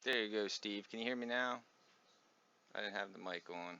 There you go, Steve. Can you hear me now? I didn't have the mic on.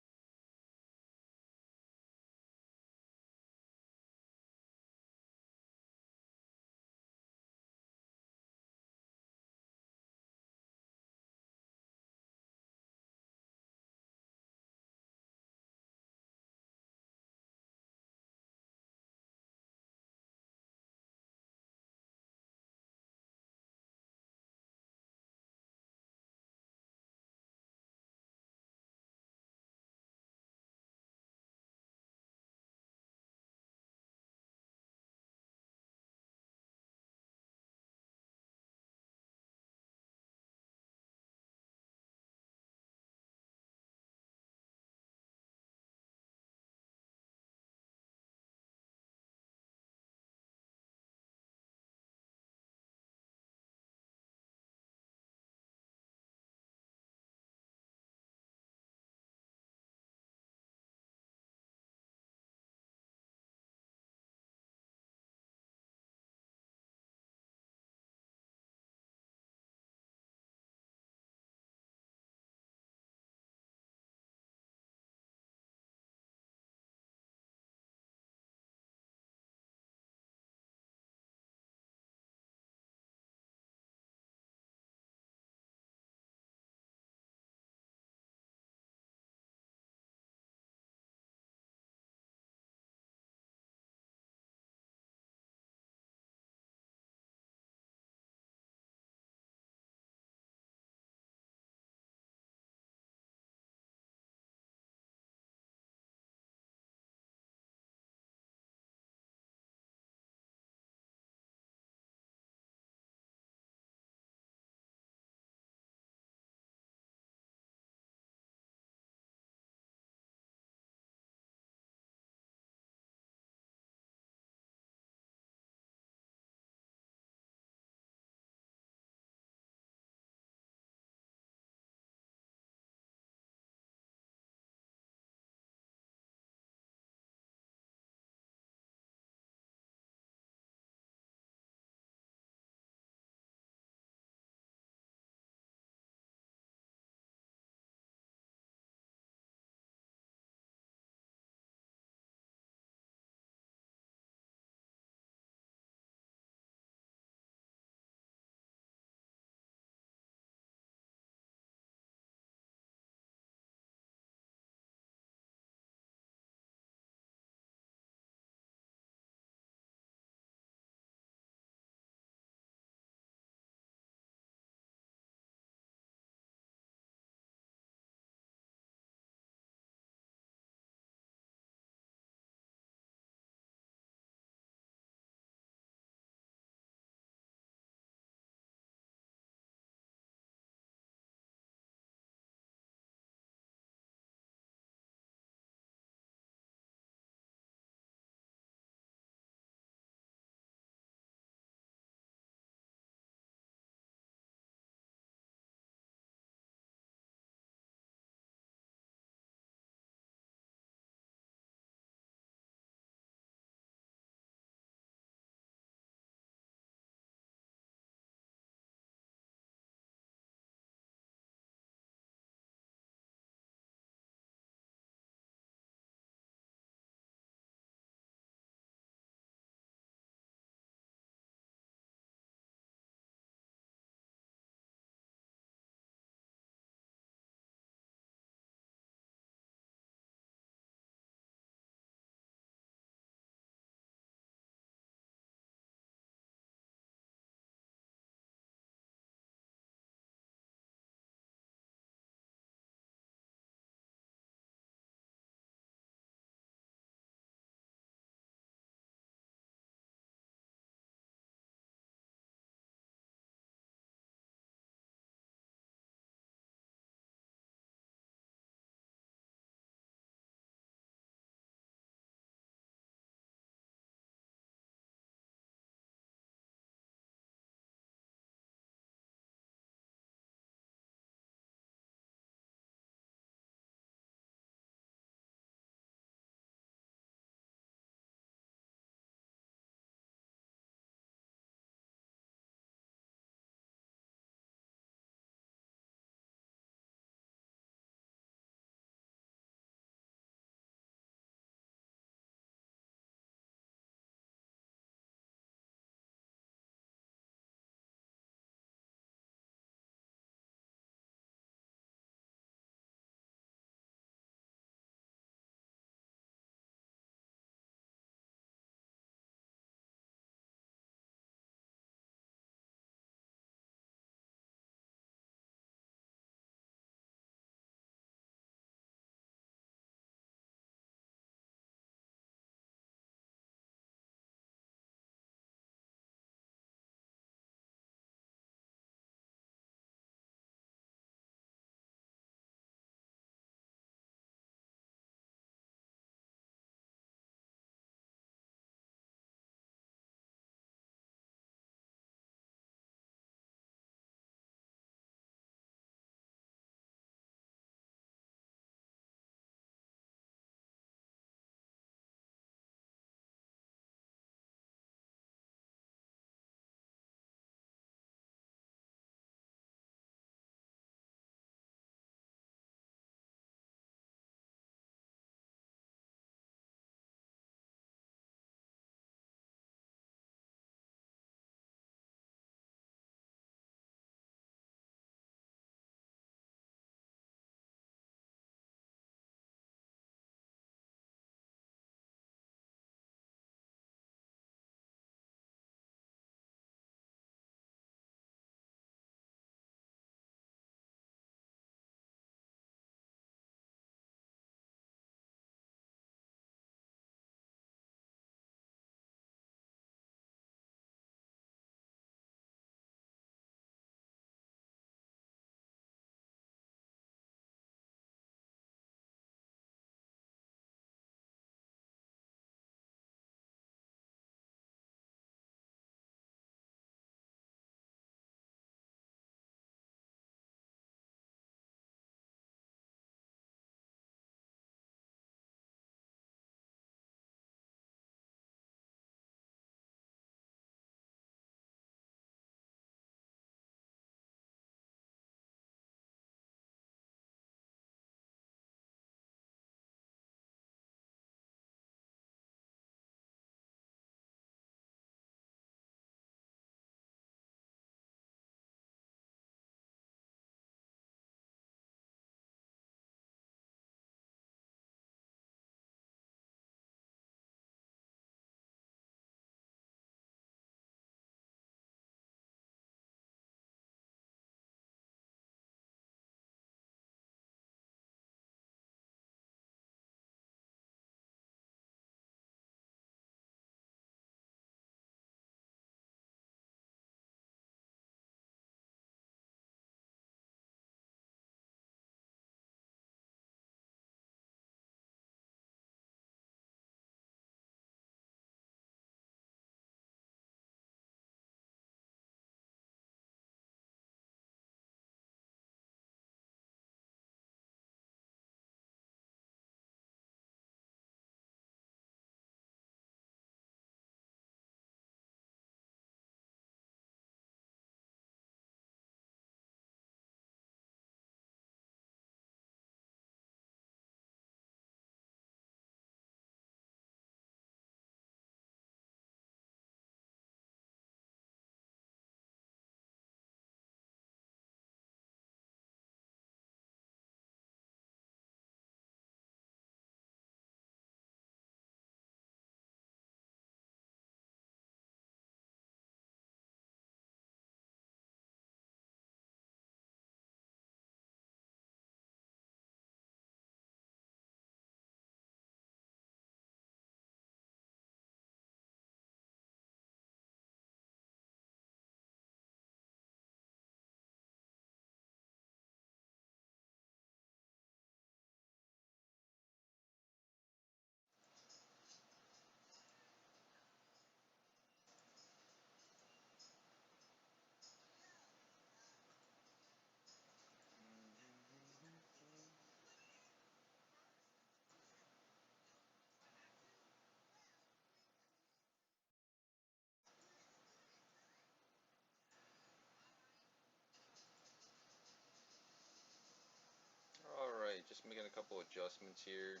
Just making a couple adjustments here.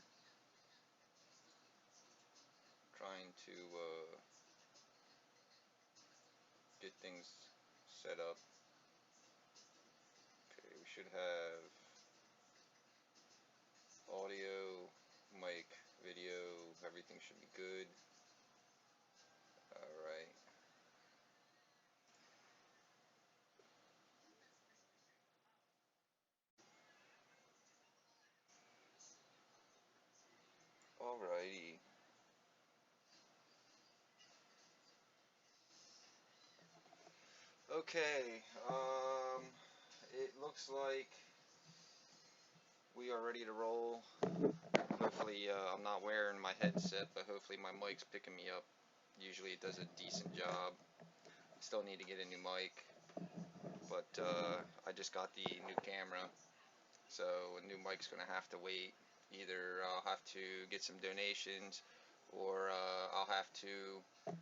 Trying to get things set up. Okay, we should have audio, mic, video, everything should be good. Alright. Alrighty. Okay, it looks like we are ready to roll. Hopefully, I'm not wearing my headset, but hopefully my mic's picking me up. Usually it does a decent job. Still need to get a new mic, but I just got the new camera, so a new mic's gonna have to wait. Either I'll have to get some donations, or I'll have to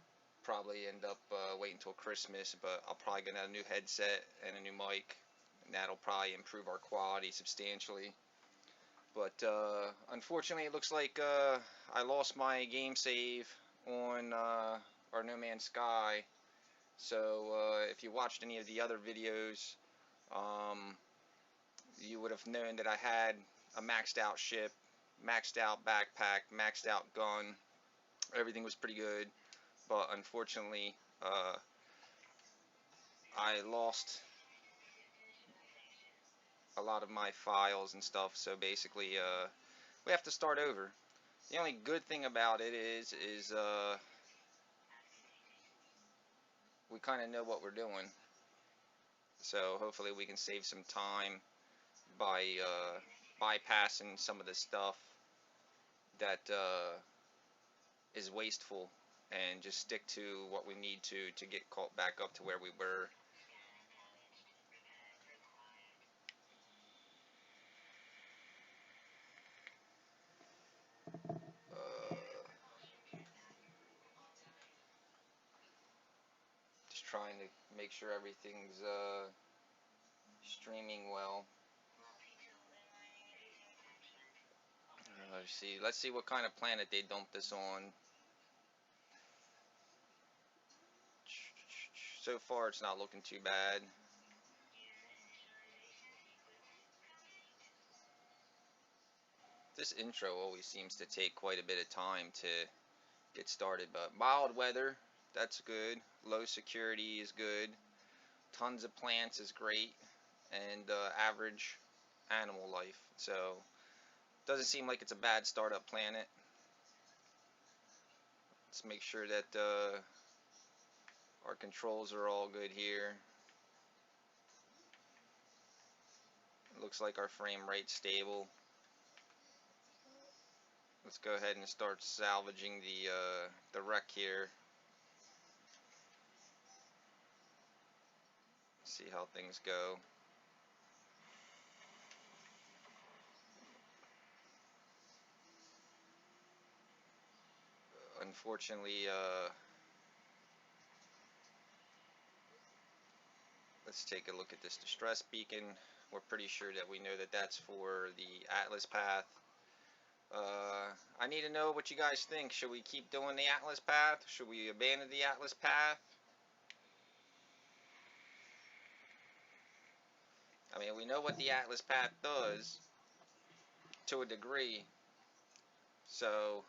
probably end up waiting until Christmas, but I'll probably get a new headset and a new mic, and that'll probably improve our quality substantially. But unfortunately, it looks like I lost my game save on our No Man's Sky. So if you watched any of the other videos, um, you would have known that I had a maxed out ship, maxed out backpack, maxed out gun. Everything was pretty good, but unfortunately, I lost a lot of my files and stuff. So basically, we have to start over. The only good thing about it is we kind of know what we're doing. So hopefully we can save some time by bypassing some of the stuff that is wasteful, and just stick to what we need to get caught back up to where we were. Uh, just trying to make sure everything's streaming well. Let's see what kind of planet they dumped this on. So far it's not looking too bad. This intro always seems to take quite a bit of time to get started, but mild weather, that's good. Low security is good. Tons of plants is great, and average animal life. So doesn't seem like it's a bad startup planet. Let's make sure that our controls are all good here. It looks like our frame rate's stable. Let's go ahead and start salvaging the wreck here. See how things go. Unfortunately, let's take a look at this distress beacon. We're pretty sure that we know that that's for the Atlas path. I need to know what you guys think. Should we keep doing the Atlas path? Should we abandon the Atlas path? I mean, we know what the Atlas path does to a degree. So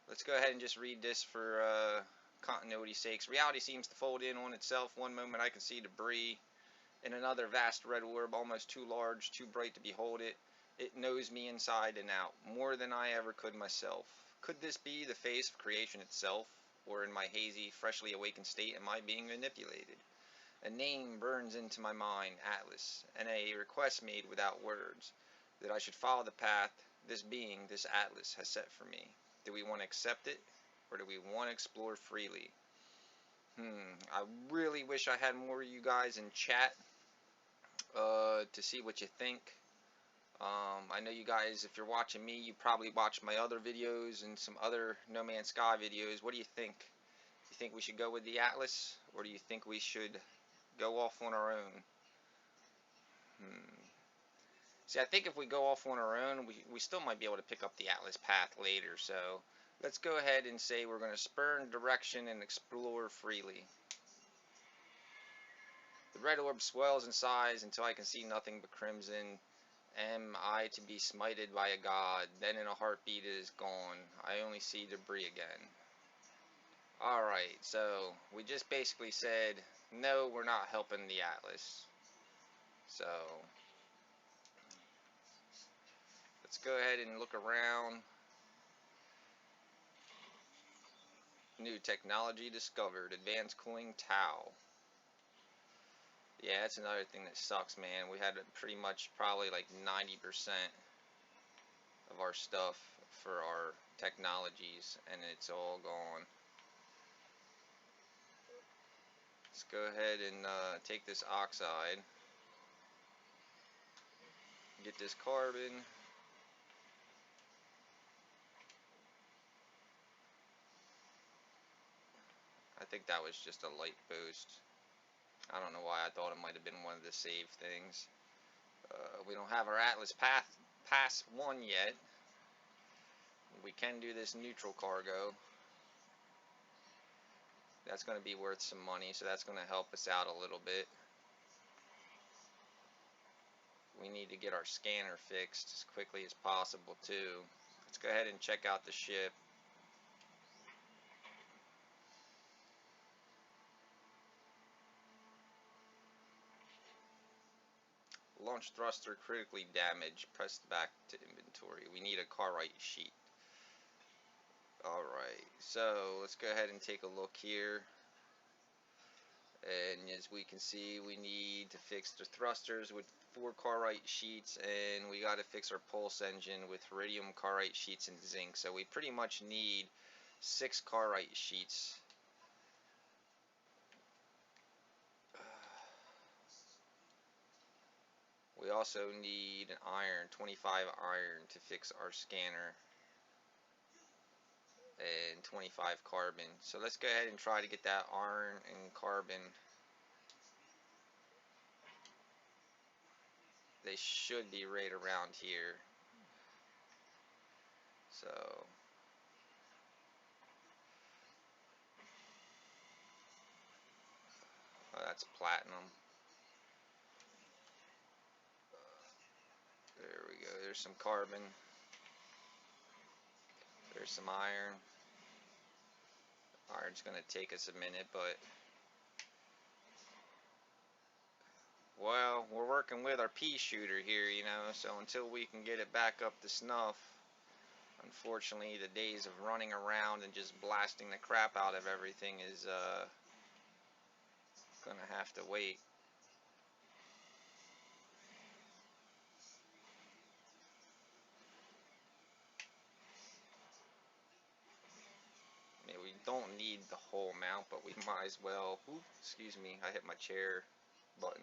let's go ahead and just read this for continuity's sakes. Reality seems to fold in on itself. One moment I can see debris. In another, vast red orb, almost too large, too bright to behold it. It knows me inside and out, more than I ever could myself. Could this be the face of creation itself? Or in my hazy, freshly awakened state, am I being manipulated? A name burns into my mind, Atlas, and a request made without words, that I should follow the path this being, this Atlas, has set for me. Do we want to accept it, or do we want to explore freely? I really wish I had more of you guys in chat to see what you think. I know you guys, if you're watching me, you probably watched my other videos and some other No Man's Sky videos. What do you think? You think we should go with the Atlas, or do you think we should go off on our own? See, I think if we go off on our own, we still might be able to pick up the Atlas path later. So let's go ahead and say we're going to spurn direction and explore freely. The red orb swells in size until I can see nothing but crimson. Am I to be smited by a god? Then in a heartbeat it is gone. I only see debris again. Alright, so we just basically said, no, we're not helping the Atlas. So let's go ahead and look around. New technology discovered. Advanced cooling towel. Yeah, that's another thing that sucks, man. We had pretty much probably like 90% of our stuff for our technologies, and it's all gone. Let's go ahead and take this oxide. Get this carbon. I think that was just a light boost. I don't know why I thought it might have been one of the save things. We don't have our Atlas Pass 1 yet. We can do this neutral cargo. That's going to be worth some money, so that's going to help us out a little bit. We need to get our scanner fixed as quickly as possible too. Let's go ahead and check out the ship. Launch thruster critically damaged. Press back to inventory. We need a Cartwright sheet. Alright, so let's go ahead and take a look here. And as we can see, we need to fix the thrusters with 4 Cartwright sheets, and we got to fix our pulse engine with iridium Cartwright sheets and zinc. So we pretty much need 6 Cartwright sheets. We also need iron, 25 iron to fix our scanner, and 25 carbon. So let's go ahead and try to get that iron and carbon. They should be right around here. So that's platinum. There we go. There's some carbon. There's some iron. Iron's going to take us a minute, but well, we're working with our pea shooter here, you know, so until we can get it back up to snuff, unfortunately the days of running around and just blasting the crap out of everything is gonna have to wait. I mean, we don't need the whole amount, but we might as well. Ooh, excuse me, I hit my chair button.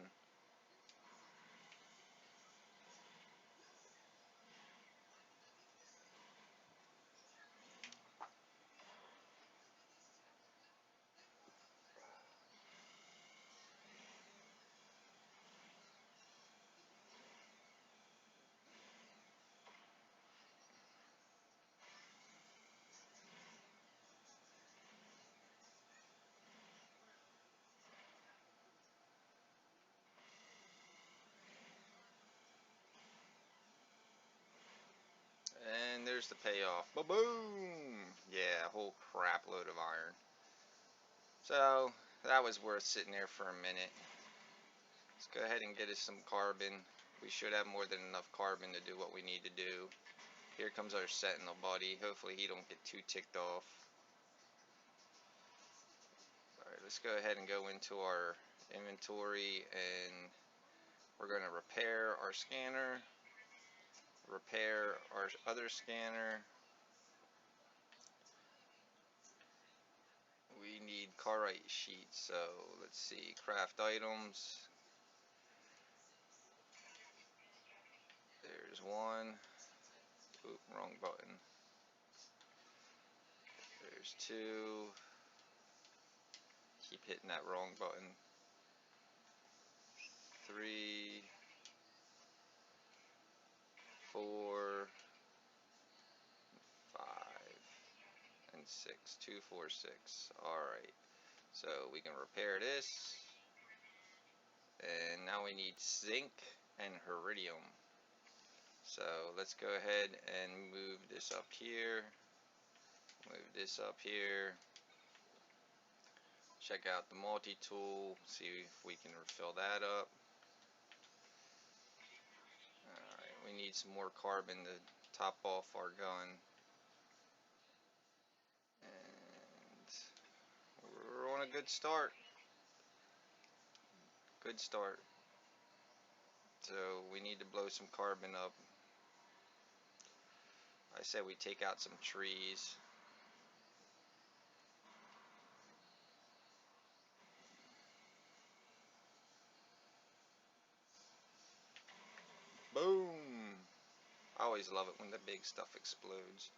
And there's the payoff. Ba-boom! Yeah, a whole crap load of iron. So, that was worth sitting there for a minute. Let's go ahead and get us some carbon. We should have more than enough carbon to do what we need to do. Here comes our sentinel buddy. Hopefully he don't get too ticked off. Alright, let's go ahead and go into our inventory, and we're going to repair our scanner, repair our other scanner. We need Cartwright sheets, so let's see, craft items. There's one. Oop, wrong button. There's two. Keep hitting that wrong button. 3. 4, 5, and 6. 2, 4, 6. Alright. So we can repair this. And now we need zinc and iridium. So let's go ahead and move this up here. Move this up here. Check out the multi-tool. See if we can refill that up. Alright, we need some more carbon to top off our gun. And we're on a good start. Good start. So we need to blow some carbon up. I said we take out some trees. Boom! I always love it when the big stuff explodes.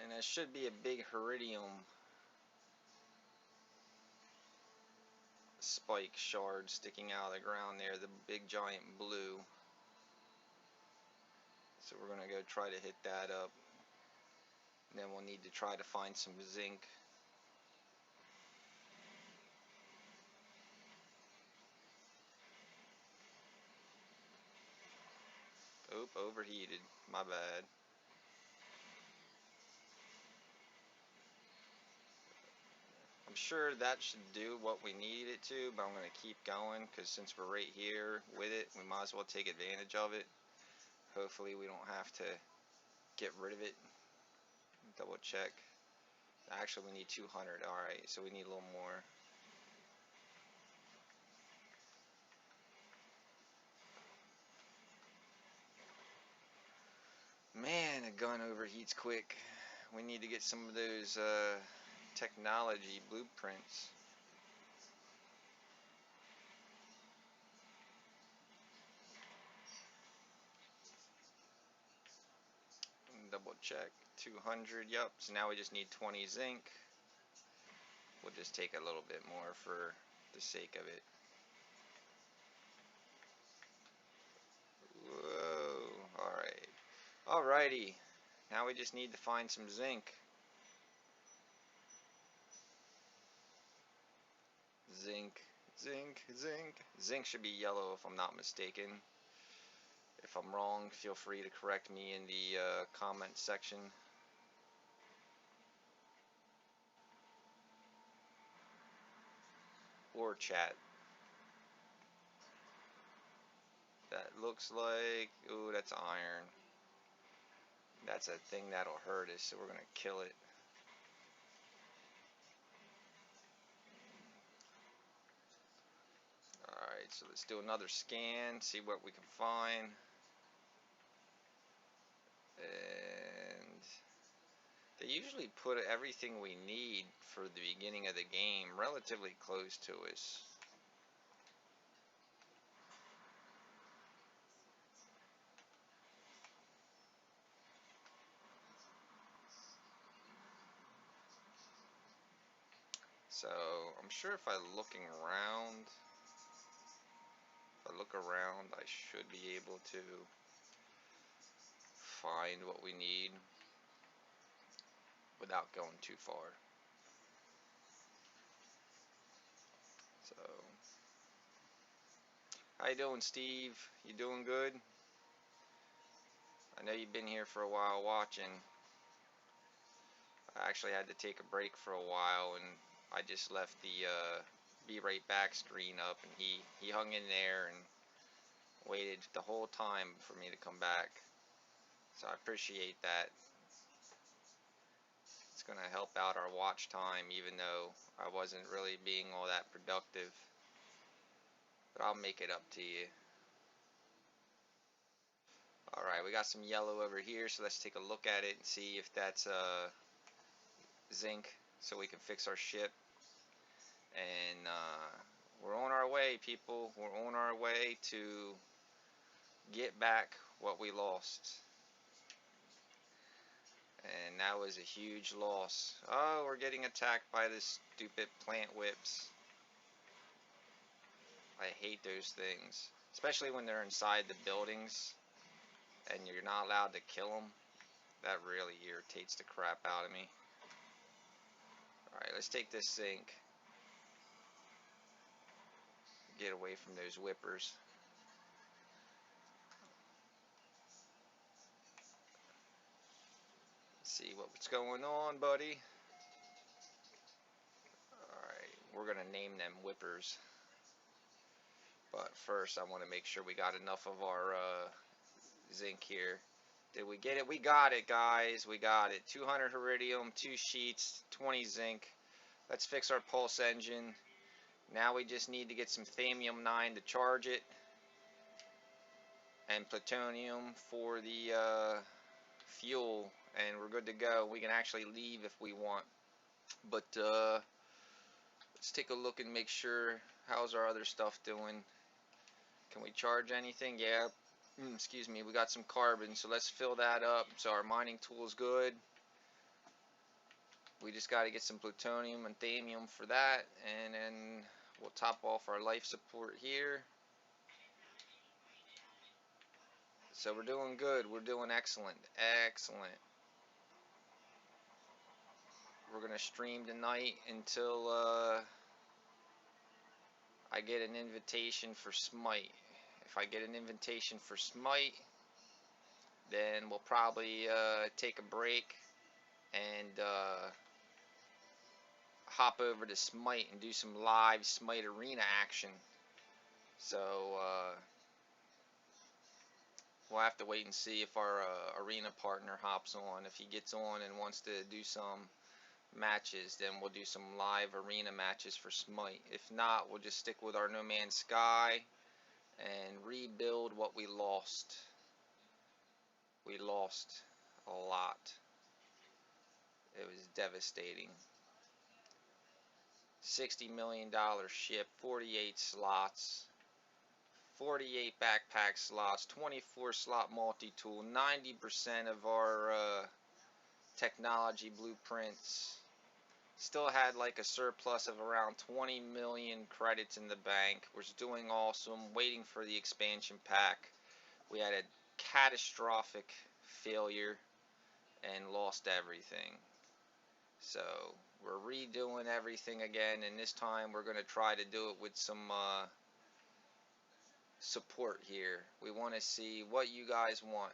And there should be a big iridium spike shard sticking out of the ground there, the big giant blue. So we're going to go try to hit that up. And then we'll need to try to find some zinc. Oop, overheated. My bad. I'm sure that should do what we need it to, but I'm going to keep going because since we're right here with it, we might as well take advantage of it. Hopefully we don't have to get rid of it. Double check. Actually, we need 200. Alright, so we need a little more. Man, a gun overheats quick. We need to get some of those technology blueprints. Double check. 200. Yep. So now we just need 20 zinc. We'll just take a little bit more for the sake of it. Whoa. Alright. Alrighty. Now we just need to find some zinc. Zinc. Zinc. Zinc. Zinc should be yellow if I'm not mistaken. If I'm wrong, feel free to correct me in the comment section. Or chat. That looks like, ooh, that's iron. That's a thing that'll hurt us, so we're gonna kill it. Alright, so let's do another scan, see what we can find. And they usually put everything we need for the beginning of the game relatively close to us. So I'm sure if I look around, I should be able to find what we need without going too far. So, how you doing, Steve? You doing good? I know you've been here for a while watching. I actually had to take a break for a while, and I just left the be right back screen up, and he hung in there and waited the whole time for me to come back. So I appreciate that. It's going to help out our watch time, even though I wasn't really being all that productive. But I'll make it up to you. Alright, we got some yellow over here, so let's take a look at it and see if that's zinc, so we can fix our ship. And we're on our way, people. We're on our way to get back what we lost. And that was a huge loss. Oh, we're getting attacked by this stupid plant whips. I hate those things. Especially when they're inside the buildings and you're not allowed to kill them. That really irritates the crap out of me. Alright, let's take this zinc. Get away from those whippers. See what's going on, buddy. Alright, we're gonna name them whippers. But first, I want to make sure we got enough of our zinc here. Did we get it? We got it, guys. We got it. 200 iridium, 2 sheets, 20 zinc. Let's fix our pulse engine. Now we just need to get some thallium-9 to charge it. And plutonium for the fuel. And we're good to go. We can actually leave if we want. But let's take a look and make sure. How's our other stuff doing? Can we charge anything? Yeah. Excuse me, we got some carbon, so let's fill that up. So our mining tool is good. We just got to get some plutonium and thallium for that, and then we'll top off our life support here. So we're doing good. We're doing excellent. Excellent. We're going to stream tonight until I get an invitation for Smite. If I get an invitation for Smite, then we'll probably take a break and hop over to Smite and do some live Smite arena action. So we'll have to wait and see if our arena partner hops on. If he gets on and wants to do some matches, then we'll do some live arena matches for Smite. If not, we'll just stick with our No Man's Sky and rebuild what we lost. We lost a lot. It was devastating. $60 million ship, 48 slots, 48 backpack slots, 24 slot multi-tool, 90% of our technology blueprints. Still had like a surplus of around 20 million credits in the bank. We're doing awesome, waiting for the expansion pack. We had a catastrophic failure and lost everything. So we're redoing everything again, and this time we're going to try to do it with some support here. We want to see what you guys want.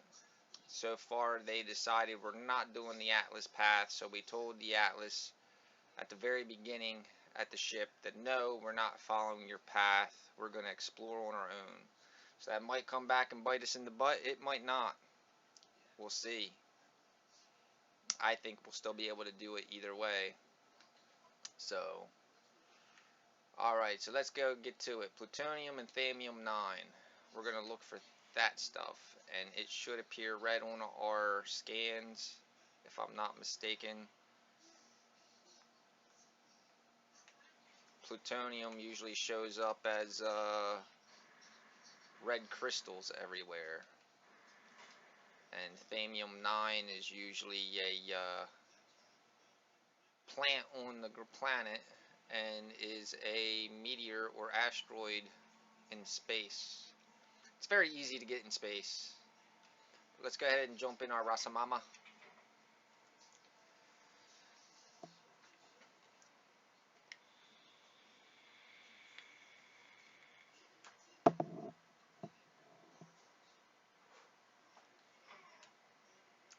So far they decided we're not doing the Atlas path, so we told the Atlas at the very beginning at the ship that no, we're not following your path. We're going to explore on our own. So that might come back and bite us in the butt. It might not. We'll see. I think we'll still be able to do it either way. So, alright, so let's go get to it. Plutonium and thallium-9. We're going to look for that stuff, and it should appear red on our scans, if I'm not mistaken. Plutonium usually shows up as red crystals everywhere, and thallium-9 is usually a plant on the planet and is a meteor or asteroid in space. It's very easy to get in space. Let's go ahead and jump in our Rasamama.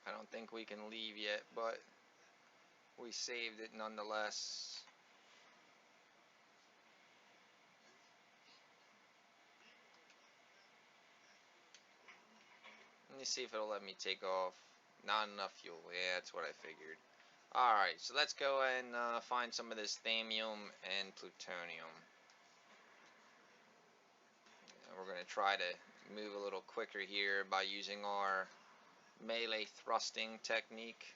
I don't think we can leave yet, but we saved it nonetheless. Let me see if it'll let me take off. Not enough fuel. Yeah, that's what I figured. Alright, so let's go and find some of this thallium and plutonium. And we're going to try to move a little quicker here by using our melee thrusting technique.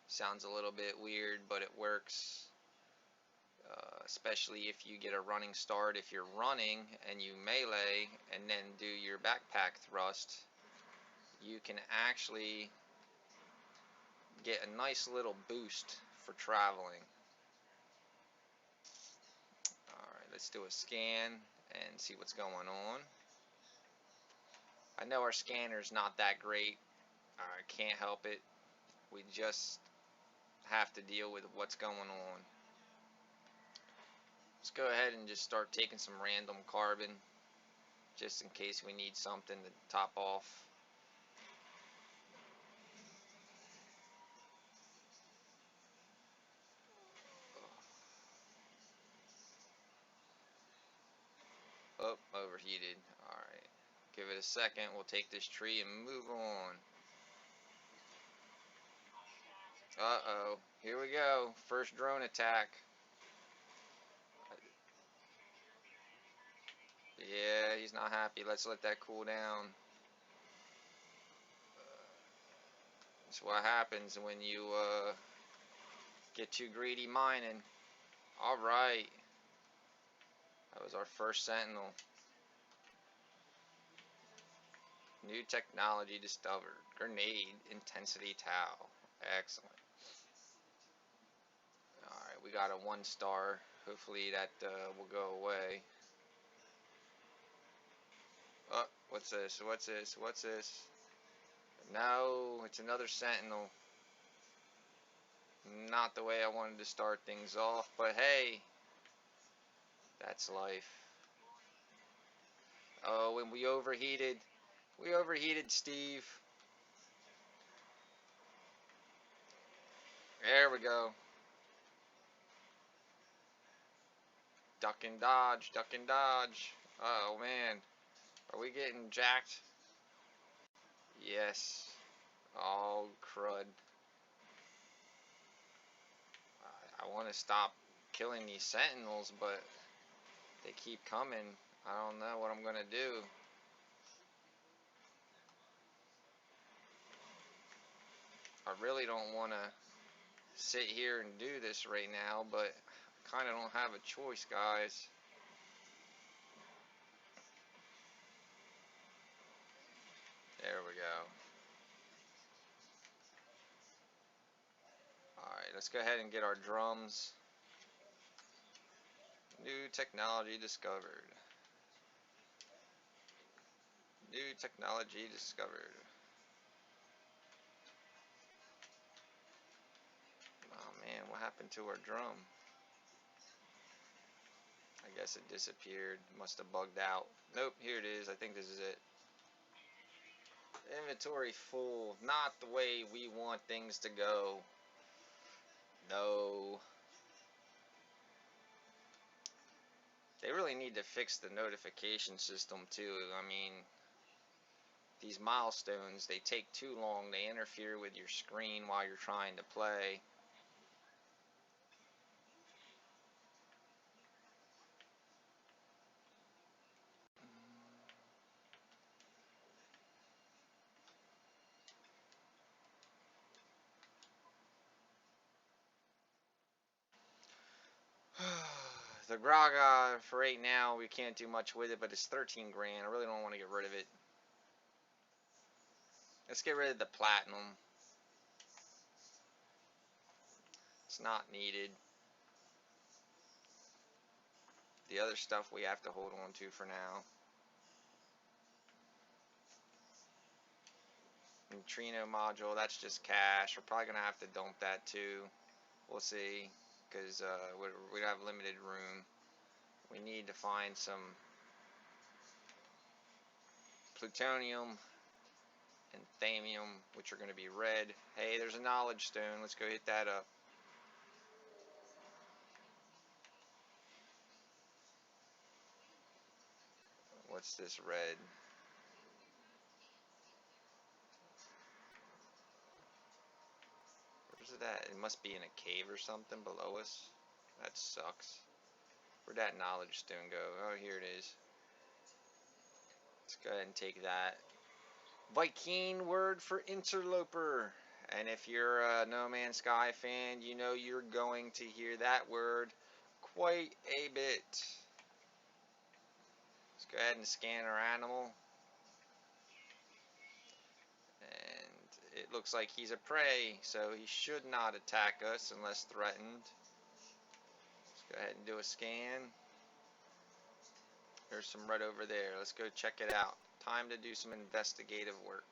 Sounds a little bit weird, but it works. Especially if you get a running start. If you're running and you melee and then do your backpack thrust, you can actually get a nice little boost for traveling. Alright, let's do a scan and see what's going on. I know our scanner's not that great. I can't help it. We just have to deal with what's going on. Let's go ahead and just start taking some random carbon, just in case we need something to top off. Oh, overheated. Alright. Give it a second. We'll take this tree and move on. Uh-oh. Here we go. First drone attack. Yeah, he's not happy. Let's let that cool down. That's what happens when you get too greedy mining. Alright. That was our first sentinel. New technology discovered. Grenade intensity tau. Excellent. Alright, we got a 1-star. Hopefully that will go away. Oh, what's this? What's this? What's this? No, it's another sentinel. Not the way I wanted to start things off, but hey, that's life. Oh, and we overheated. We overheated, Steve. There we go. Duck and dodge, duck and dodge. Oh man, are we getting jacked? Yes. Oh crud. I want to stop killing these sentinels, but they keep coming. I don't know what I'm gonna do. I really don't want to sit here and do this right now, but I kind of don't have a choice, guys. There we go. Alright, let's go ahead and get our drums. New technology discovered. New technology discovered. Oh man, what happened to our drum? I guess it disappeared. Must have bugged out. Nope, here it is. I think this is it. Inventory full. Not the way we want things to go. No. They really need to fix the notification system too. I mean, these milestones, they take too long. They interfere with your screen while you're trying to play. The Graga, for right now, we can't do much with it, but it's 13 grand. I really don't want to get rid of it. Let's get rid of the platinum. It's not needed. The other stuff we have to hold on to for now. Neutrino module, that's just cash. We're probably going to have to dump that too. We'll see, because we have limited room. We need to find some plutonium and thamium, which are going to be red. Hey, there's a knowledge stone. Let's go hit that up. What's this red? Where's it at? It must be in a cave or something below us. That sucks. Where'd that knowledge stone go? Oh, here it is. Let's go ahead and take that. Viking word for interloper. And if you're a No Man's Sky fan, you know you're going to hear that word quite a bit. Let's go ahead and scan our animal. And it looks like he's a prey, so he should not attack us unless threatened. Let's go ahead and do a scan. There's some red over there. Let's go check it out. Time to do some investigative work.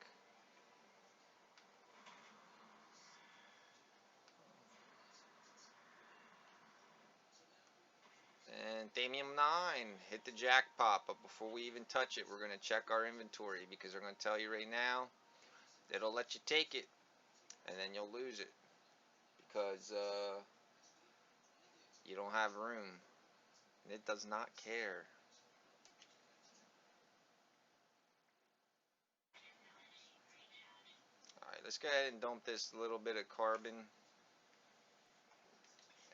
And Thamium 9 hit the jackpot, but before we even touch it, we're going to check our inventory, because they're going to tell you right now, it'll let you take it, and then you'll lose it, because you don't have room, and it does not care. Alright, let's go ahead and dump this little bit of carbon,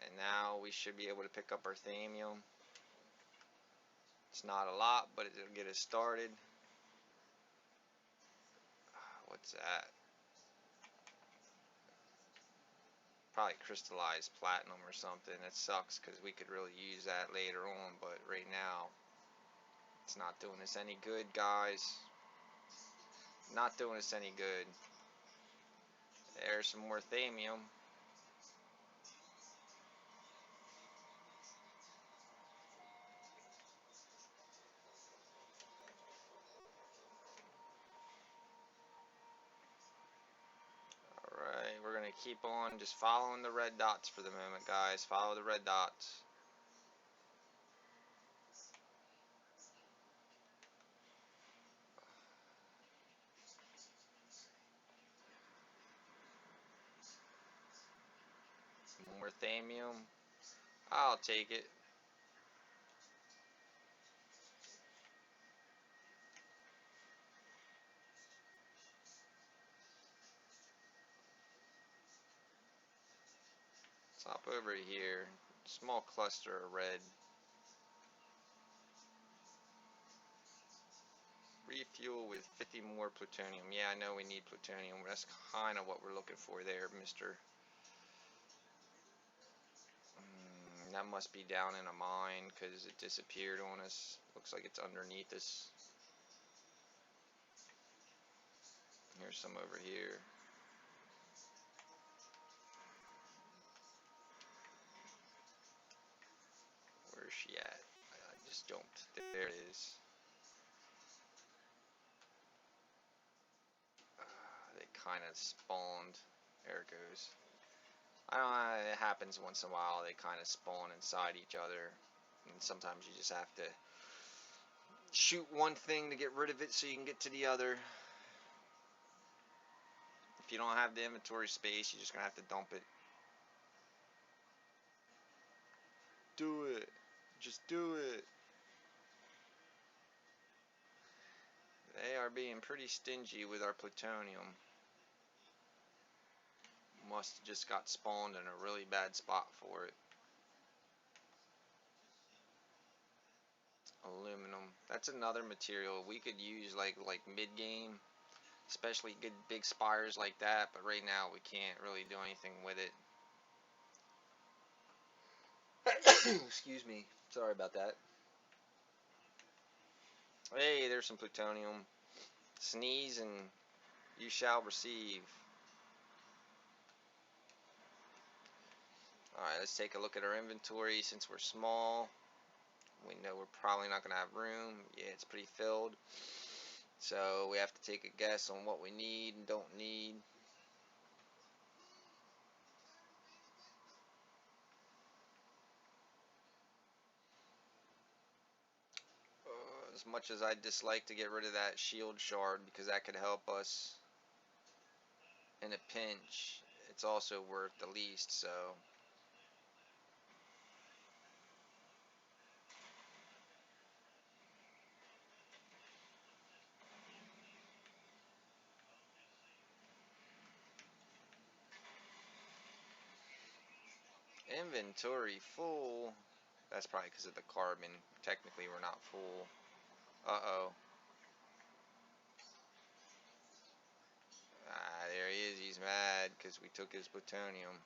and now we should be able to pick up our thamium. It's not a lot, but it'll get us started. What's that? Probably crystallized platinum or something. That sucks, because we could really use that later on, but right now it's not doing us any good, guys. Not doing us any good. There's some more thamium. Alright, we're going to keep on just following the red dots for the moment, guys. Follow the red dots. More thamium. I'll take it. Let's hop over here. Small cluster of red. Refuel with 50 more plutonium. Yeah, I know we need plutonium. That's kind of what we're looking for there, mister. That must be down in a mine, because it disappeared on us. Looks like it's underneath us. Here's some over here. Where's she at? I just jumped. There it is. They kind of spawned. There it goes. I don't know, it happens once in a while. They kind of spawn inside each other. And sometimes you just have to shoot one thing to get rid of it so you can get to the other. If you don't have the inventory space, you're just going to have to dump it. Do it. Just do it. They are being pretty stingy with our plutonium. Must have just got spawned in a really bad spot for it. Aluminum. That's another material we could use like mid-game. Especially good big spires like that. But right now we can't really do anything with it. Excuse me. Sorry about that. Hey, there's some plutonium. Sneeze and you shall receive. Alright, let's take a look at our inventory. Since we're small, we know we're probably not going to have room. Yeah, it's pretty filled. So we have to take a guess on what we need and don't need. As much as I dislike to get rid of that shield shard, because that could help us in a pinch, it's also worth the least, so. Inventory full. That's probably because of the carbon. Technically, we're not full. Uh-oh. Ah, there he is. He's mad because we took his plutonium.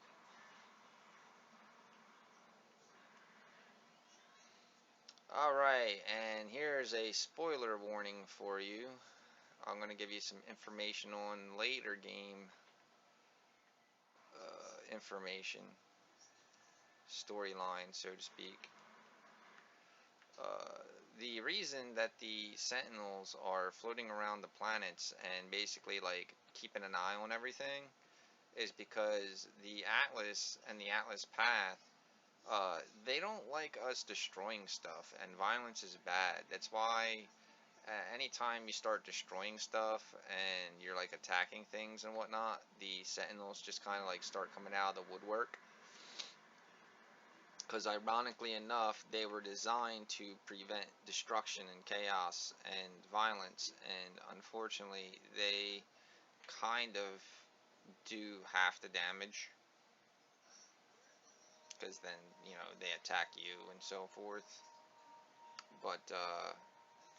Alright, and here's a spoiler warning for you. I'm going to give you some information on later game information, storyline, so to speak. The reason that the Sentinels are floating around the planets and basically like keeping an eye on everything is because the Atlas and the Atlas Path, they don't like us destroying stuff, and violence is bad. That's why anytime you start destroying stuff and you're like attacking things and whatnot, the Sentinels just kind of like start coming out of the woodwork. Because ironically enough, they were designed to prevent destruction and chaos and violence, and unfortunately, they kind of do half the damage. Because then, you know, they attack you and so forth. But,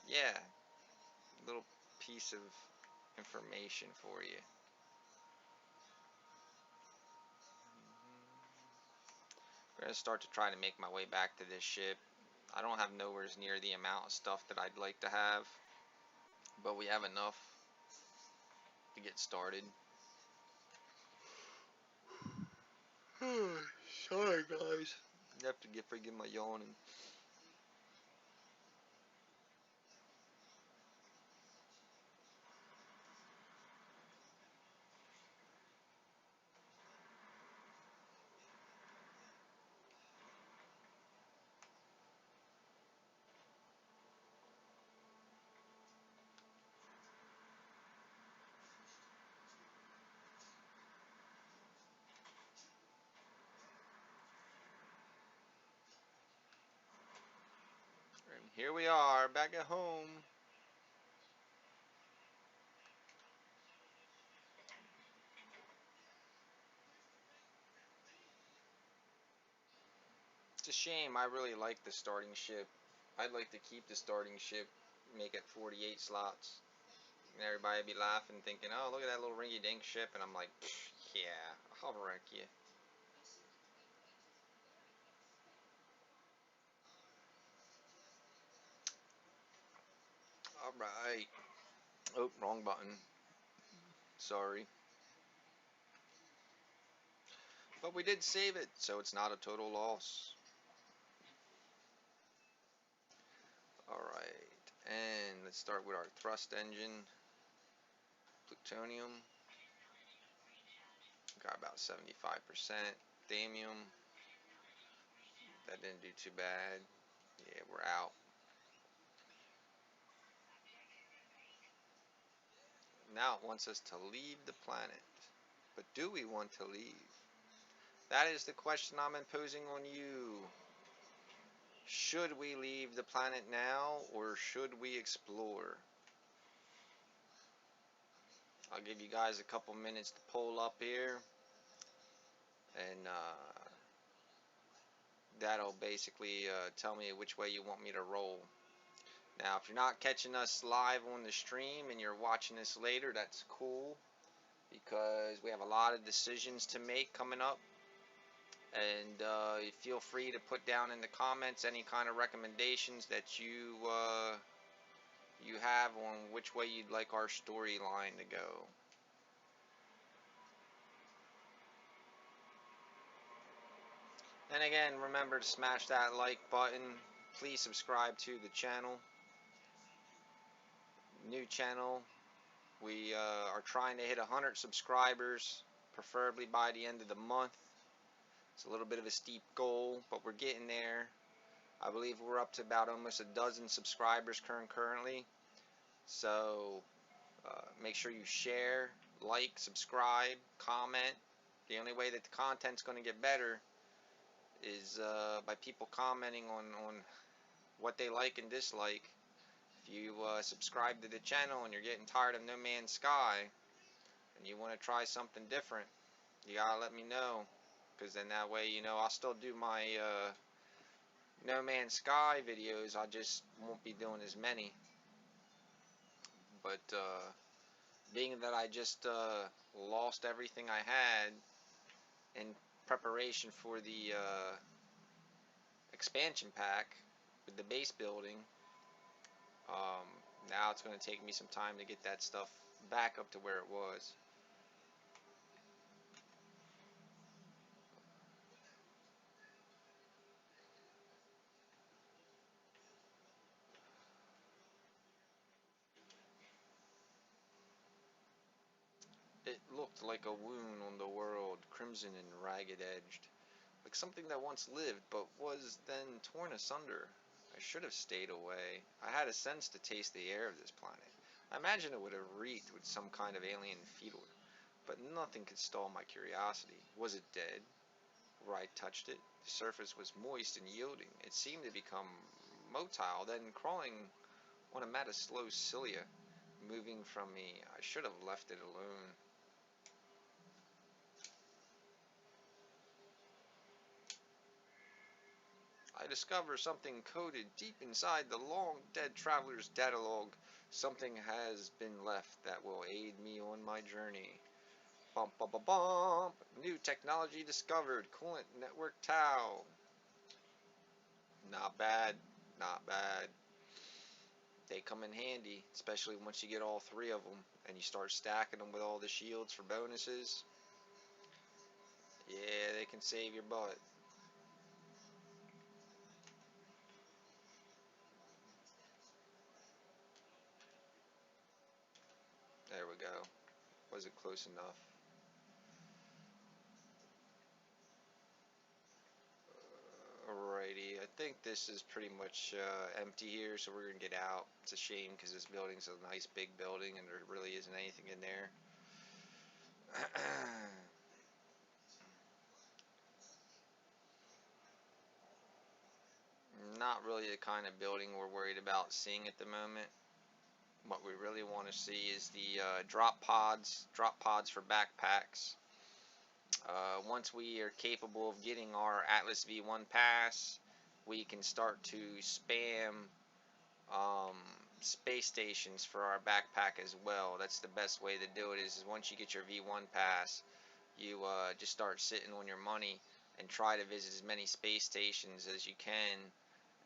yeah, little piece of information for you. I'm going to start to try to make my way back to this ship. I don't have nowhere near the amount of stuff that I'd like to have, but we have enough to get started. Sorry, guys. You have to forgive my yawning. And here we are, back at home. It's a shame. I really like the starting ship. I'd like to keep the starting ship, make it 48 slots. And everybody be laughing, thinking, oh, look at that little rinky-dink ship. And I'm like, yeah, I'll wreck you. Alright. Oh, wrong button. Sorry. But we did save it, so it's not a total loss. Alright. And let's start with our thrust engine. Plutonium. Got about 75%. Thamium. That didn't do too bad. Yeah, we're out. Now it wants us to leave the planet. But do we want to leave? That is the question I'm imposing on you. Should we leave the planet now, or should we explore? I'll give you guys a couple minutes to poll up here, and that'll basically tell me which way you want me to roll. Now, if you're not catching us live on the stream and you're watching this later, that's cool, because we have a lot of decisions to make coming up. And feel free to put down in the comments any kind of recommendations that you have on which way you'd like our storyline to go. And again, remember to smash that like button. Please subscribe to the channel. New channel. We are trying to hit 100 subscribers, preferably by the end of the month. It's a little bit of a steep goal, but we're getting there. I believe we're up to about almost a dozen subscribers currently. So make sure you share, like, subscribe, comment. The only way that the content's going to get better is by people commenting on what they like and dislike. If you subscribe to the channel and you're getting tired of No Man's Sky and you want to try something different, you gotta let me know, because then that way, you know, I'll still do my No Man's Sky videos. I just won't be doing as many. But being that I just lost everything I had in preparation for the expansion pack with the base building, now it's going to take me some time to get that stuff back up to where it was. It looked like a wound on the world, crimson and ragged-edged, like something that once lived but was then torn asunder. I should have stayed away. I had a sense to taste the air of this planet. I imagined it would have reeked with some kind of alien fetor, but nothing could stall my curiosity. Was it dead? Where I touched it, the surface was moist and yielding. It seemed to become motile, then crawling on a mat of slow cilia, moving from me. I should have left it alone. I discover something coded deep inside the long dead traveler's datalog. Something has been left that will aid me on my journey. Bump, bump, bump, bump. New technology discovered. Coolant network Tau. Not bad. Not bad. They come in handy, especially once you get all three of them and you start stacking them with all the shields for bonuses. Yeah, they can save your butt. There we go. Was it close enough? Alrighty, I think this is pretty much empty here, so we're going to get out. It's a shame because this building's a nice big building and there really isn't anything in there. Not really the kind of building we're worried about seeing at the moment. What we really want to see is the drop pods for backpacks. Once we are capable of getting our Atlas V1 pass, we can start to spam um, space stations for our backpack as well. That's the best way to do it is once you get your V1 pass, you just start sitting on your money and try to visit as many space stations as you can,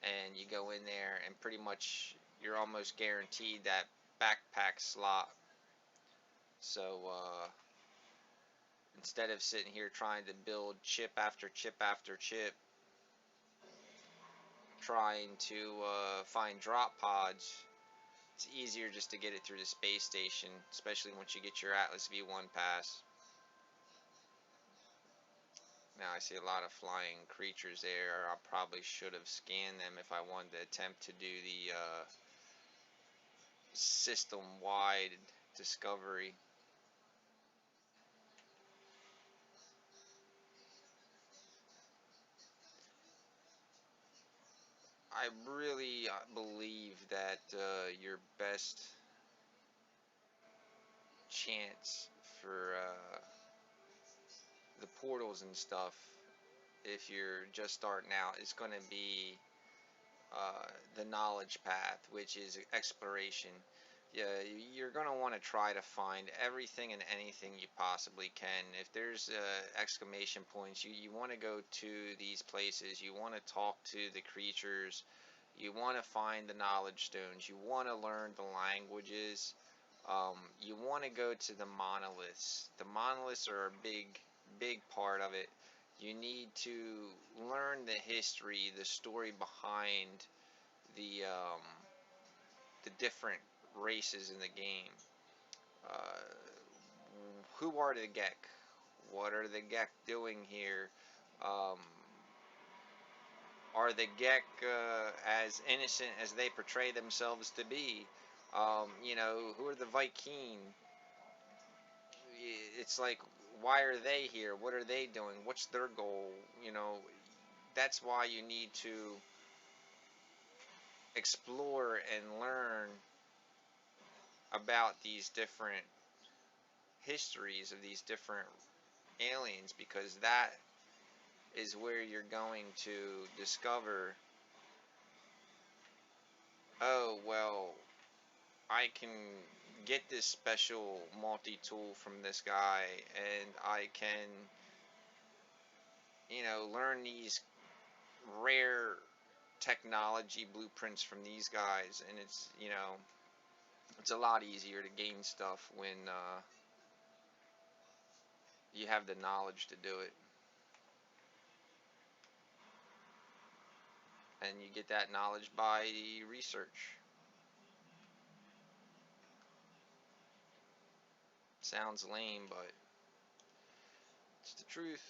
and you go in there and pretty much you're almost guaranteed that backpack slot. So instead of sitting here trying to build chip after chip after chip, trying to find drop pods, it's easier just to get it through the space station, especially once you get your Atlas V1 pass. Now I see a lot of flying creatures there. I probably should have scanned them if I wanted to attempt to do the system-wide discovery. I really believe that your best chance for the portals and stuff, if you're just starting out, is going to be the knowledge path, which is exploration. Yeah, you're going to want to try to find everything and anything you possibly can. If there's exclamation points, you want to go to these places. You want to talk to the creatures. You want to find the knowledge stones. You want to learn the languages. You want to go to the monoliths. The monoliths are a big part of it. You need to learn the history, the story behind the um, the different races in the game. Uh, who are the Gek? What are the Gek doing here? Um, are the Gek as innocent as they portray themselves to be? Who are the Vy'keen? It's like, why are they here? What are they doing? What's their goal? That's why you need to explore and learn about these different histories of these different aliens, because that is where you're going to discover, oh, well, I can get this special multi-tool from this guy, and I can, learn these rare technology blueprints from these guys, and it's a lot easier to gain stuff when you have the knowledge to do it. And you get that knowledge by research. Sounds lame, but it's the truth.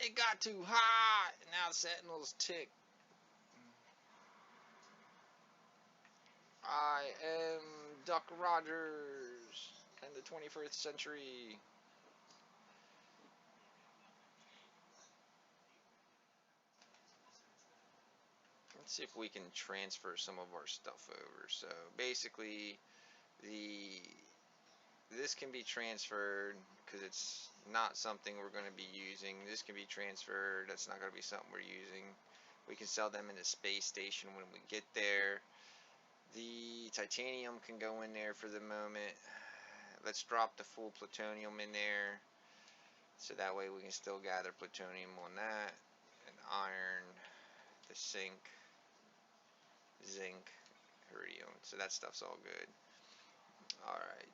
It got too hot. Now the sentinels tick. I am Duck Rogers in the 21st century. Let's see if we can transfer some of our stuff over. So basically, this can be transferred because it's not something we're going to be using. This can be transferred. That's not going to be something we're using. We can sell them in the space station when we get there. The titanium can go in there for the moment. Let's drop the full plutonium in there, so that way we can still gather plutonium on that. And iron, the zinc, iridium. So that stuff's all good. Alright.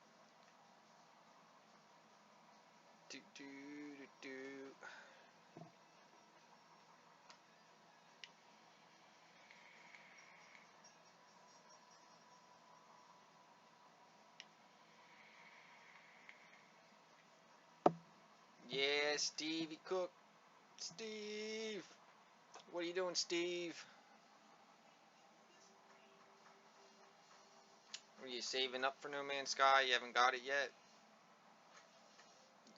Yeah, Stevie Cook. Steve! What are you doing, Steve? Are you saving up for No Man's Sky? You haven't got it yet?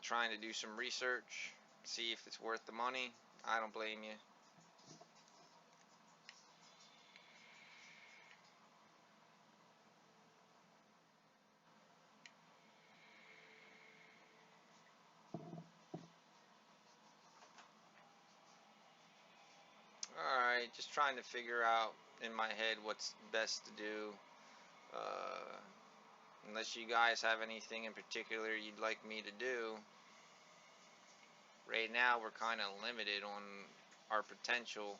Trying to do some research, see if it's worth the money? I don't blame you. Alright, just trying to figure out in my head what's best to do. Unless you guys have anything in particular you'd like me to do. Right now we're kind of limited on our potential.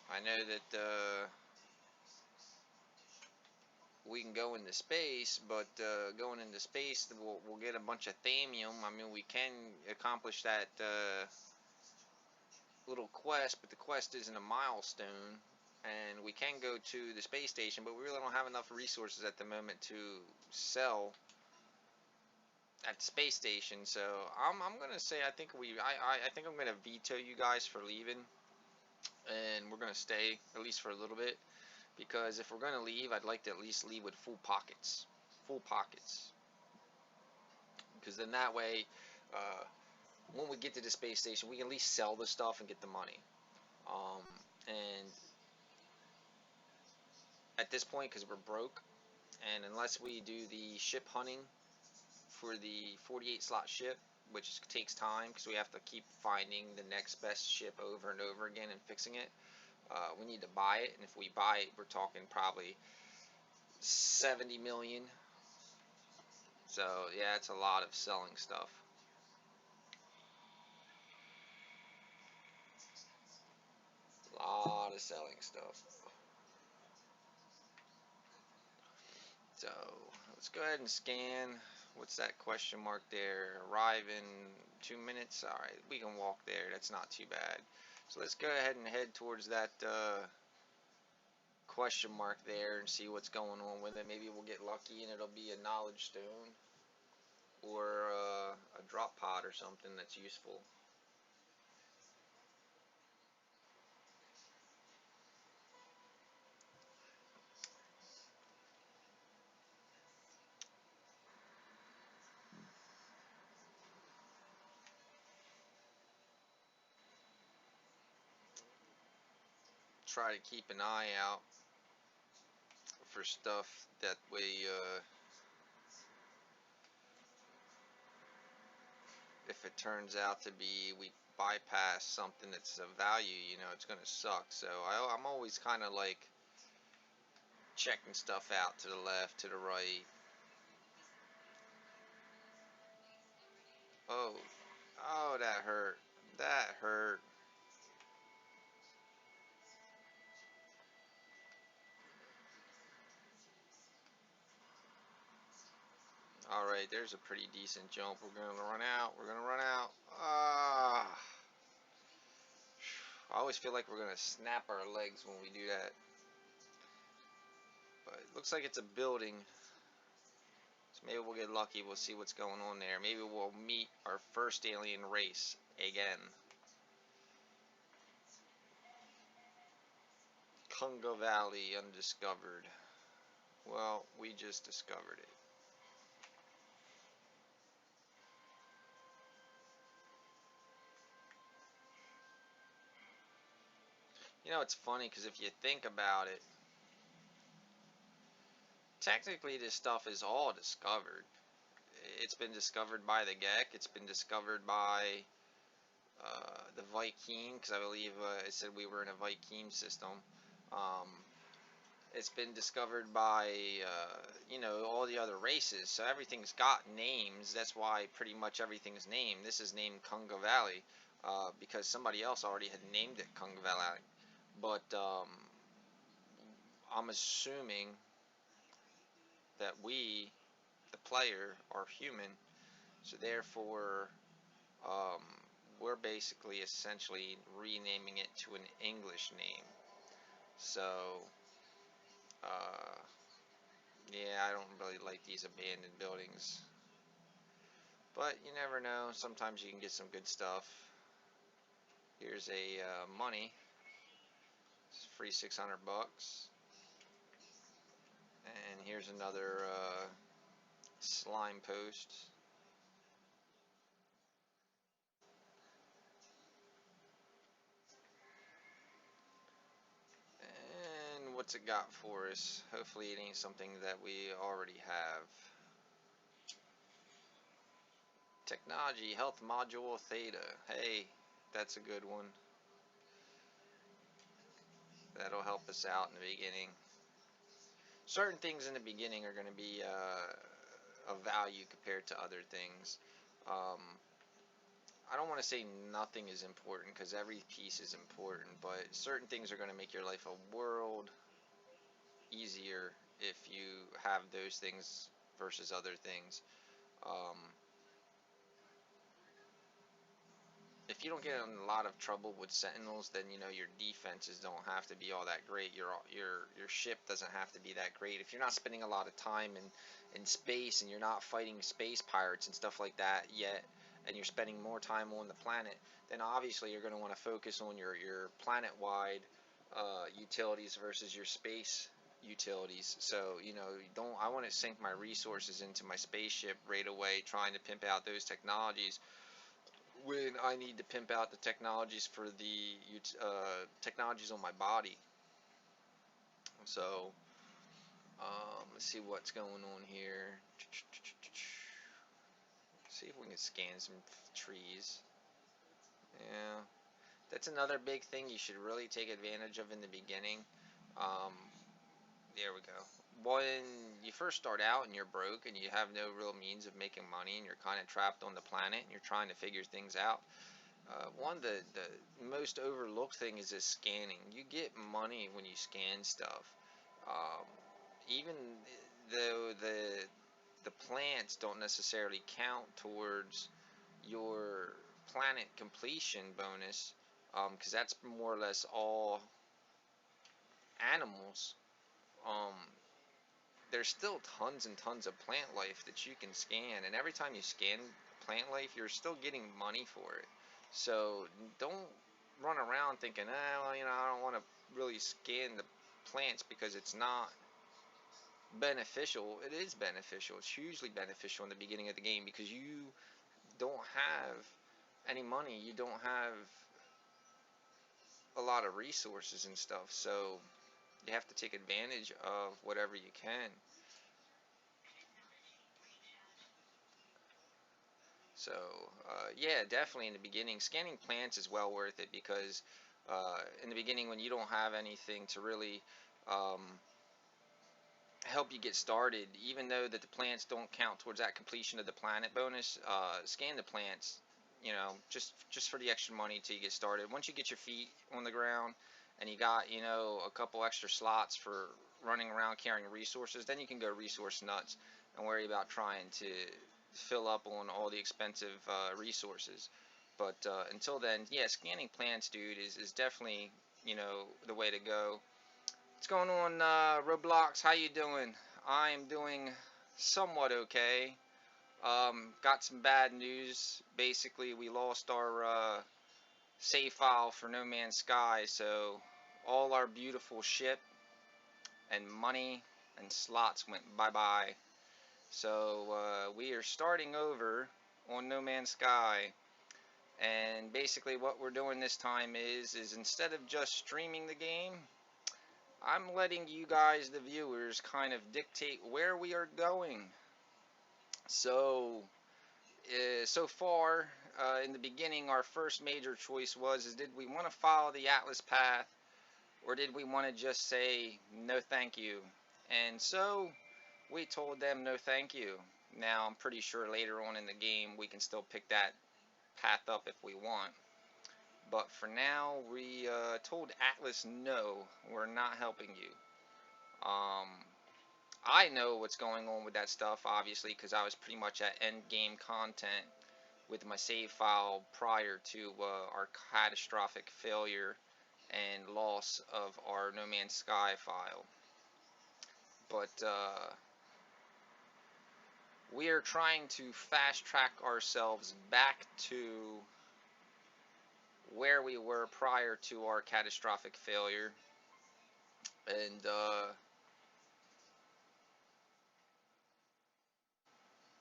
I know that we can go into space, but going into space we'll get a bunch of thamium. I mean, we can accomplish that little quest, but the quest isn't a milestone. And we can go to the space station, but we really don't have enough resources at the moment to sell at the space station. So I'm gonna say I think I'm gonna veto you guys for leaving, and we're gonna stay at least for a little bit, because if we're gonna leave, I'd like to at least leave with full pockets, because then that way, when we get to the space station, we can at least sell the stuff and get the money. And at this point, because we're broke, and unless we do the ship hunting for the 48 slot ship, which takes time because we have to keep finding the next best ship over and over again and fixing it, we need to buy it, and if we buy it, we're talking probably 70 million. So yeah, it's a lot of selling stuff. A lot of selling stuff. So let's go ahead and scan. What's that question mark there? Arrive in 2 minutes. Alright, we can walk there. That's not too bad. So let's go ahead and head towards that question mark there and see what's going on with it. Maybe we'll get lucky and it'll be a knowledge stone or a drop pod or something that's useful. Try to keep an eye out for stuff that way. If it turns out to be we bypass something that's of value, you know, it's gonna suck. So I'm always kind of like checking stuff out to the left, to the right. Oh, Oh, that hurt. That hurt. Alright, there's a pretty decent jump. We're gonna run out. We're gonna run out. Ah. I always feel like we're gonna snap our legs when we do that. But it looks like it's a building. So maybe we'll get lucky. We'll see what's going on there. Maybe we'll meet our first alien race again. Congo Valley undiscovered. Well, we just discovered it. You know, it's funny because if you think about it, technically this stuff is all discovered. It's been discovered by the Gek. It's been discovered by the Viking, because I believe it said we were in a Viking system. Um, it's been discovered by all the other races. So everything's got names. That's why pretty much everything's named. This is named Congo Valley because somebody else already had named it Congo Valley. But I'm assuming that we, the player, are human. So therefore, um, we're basically essentially renaming it to an English name. So, uh, yeah, I don't really like these abandoned buildings. But you never know. Sometimes you can get some good stuff. Here's a money. It's free 600 bucks. And here's another slime post. And what's it got for us? Hopefully it ain't something that we already have. Technology, health module theta. Hey, that's a good one. That'll help us out in the beginning. Certain things in the beginning are going to be of value compared to other things. Um, I don't want to say nothing is important because every piece is important, but certain things are going to make your life a world easier if you have those things versus other things. Um, if you don't get in a lot of trouble with sentinels, then your defenses don't have to be all that great. Your ship doesn't have to be that great. If you're not spending a lot of time in space and you're not fighting space pirates and stuff like that yet, and you're spending more time on the planet, then obviously you're going to want to focus on your planet-wide utilities versus your space utilities. So don't I want to sink my resources into my spaceship right away, trying to pimp out those technologies when I need to pimp out the technologies for the technologies on my body. So let's see what's going on here. See if we can scan some trees. Yeah, that's another big thing you should really take advantage of in the beginning. Um, there we go. When you first start out and you're broke and you have no real means of making money and you're kind of trapped on the planet and you're trying to figure things out, one of the most overlooked thing is this scanning. You get money when you scan stuff. Um, Even though the plants don't necessarily count towards your planet completion bonus, because that's more or less all animals. Um, there's still tons and tons of plant life that you can scan, and every time you scan plant life, you're still getting money for it. So don't run around thinking, well, I don't want to really scan the plants because it's not beneficial. It is beneficial. It's hugely beneficial in the beginning of the game because you don't have any money. You don't have a lot of resources and stuff. So you have to take advantage of whatever you can. So, yeah, definitely in the beginning, scanning plants is well worth it because in the beginning, when you don't have anything to really um, help you get started, even though that the plants don't count towards that completion of the planet bonus, scan the plants. you know, just for the extra money till you get started. Once you get your feet on the ground and you got, you know, a couple extra slots for running around carrying resources, then you can go resource nuts and worry about trying to fill up on all the expensive resources. But until then, yeah, scanning plants, dude, is definitely, you know, the way to go. What's going on, Roblox? How you doing? I'm doing somewhat okay. Got some bad news. Basically, we lost our save file for No Man's Sky, so all our beautiful ship and money and slots went bye-bye. So we are starting over on No Man's Sky. And basically what we're doing this time is instead of just streaming the game, I'm letting you guys, the viewers, kind of dictate where we are going. So, so far, in the beginning, our first major choice was, did we want to follow the Atlas path, or did we want to just say, no thank you? And so, we told them no thank you. Now, I'm pretty sure later on in the game, we can still pick that path up if we want. But for now, we told Atlas no, we're not helping you. I know what's going on with that stuff, obviously, because I was pretty much at end game content with my save file prior to our catastrophic failure and loss of our No Man's Sky file. But we are trying to fast track ourselves back to where we were prior to our catastrophic failure. And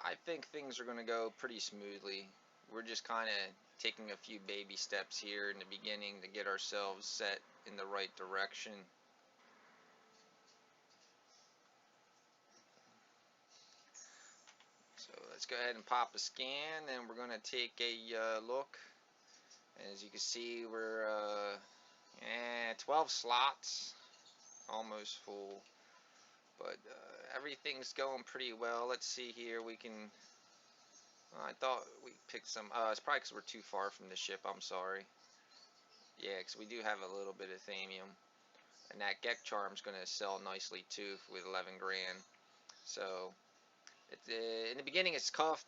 I think things are going to go pretty smoothly. We're just kind of taking a few baby steps here in the beginning to get ourselves set in the right direction. So let's go ahead and pop a scan, and we're going to take a look. As you can see, we're 12 slots, almost full. But everything's going pretty well. Let's see here. We can. I thought we picked some. It's probably because we're too far from the ship. I'm sorry. Yeah, because we do have a little bit of thamium. And that Gek Charm's going to sell nicely too with 11 grand. So, in the beginning it's tough.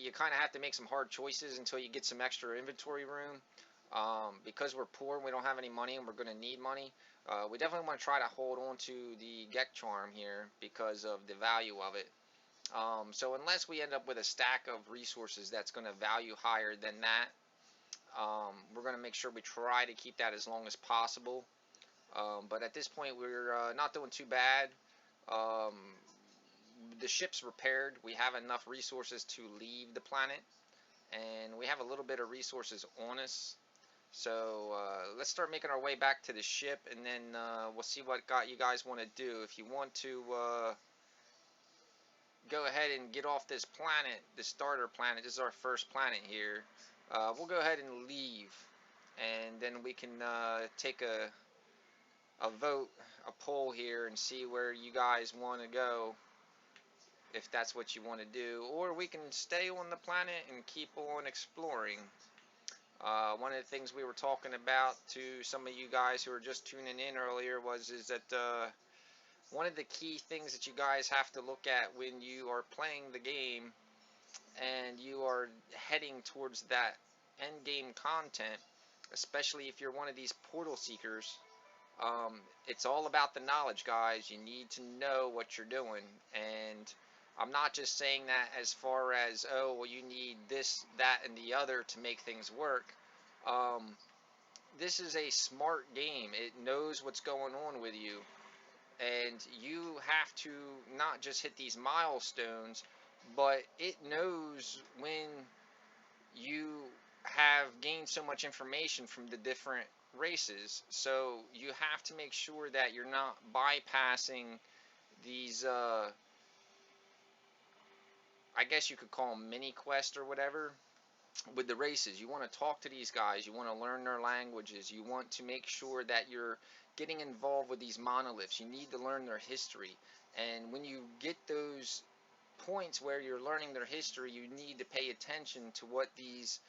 You kind of have to make some hard choices until you get some extra inventory room. Because we're poor and we don't have any money and we're going to need money, we definitely want to try to hold on to the Gek Charm here because of the value of it. So unless we end up with a stack of resources that's going to value higher than that, we're going to make sure we try to keep that as long as possible. But at this point, we're not doing too bad. The ship's repaired. We have enough resources to leave the planet, and we have a little bit of resources on us. So let's start making our way back to the ship, and then we'll see what you guys want to do. If you want to go ahead and get off this planet, the starter planet, this is our first planet here, we'll go ahead and leave, and then we can take a vote, a poll here, and see where you guys want to go, if that's what you want to do, or we can stay on the planet and keep on exploring. One of the things we were talking about to some of you guys who were just tuning in earlier is that one of the key things that you guys have to look at when you are playing the game and you are heading towards that end game content, especially if you're one of these portal seekers, it's all about the knowledge, guys. You need to know what you're doing, and I'm not just saying that as far as, oh, well, you need this, that, and the other to make things work. This is a smart game. It knows what's going on with you, and you have to not just hit these milestones, but it knows when you have gained so much information from the different races. So you have to make sure that you're not bypassing these I guess you could call them mini quests or whatever with the races. You want to talk to these guys, you want to learn their languages, you want to make sure that you're getting involved with these monoliths. You need to learn their history, and when you get those points where you're learning their history, you need to pay attention to what these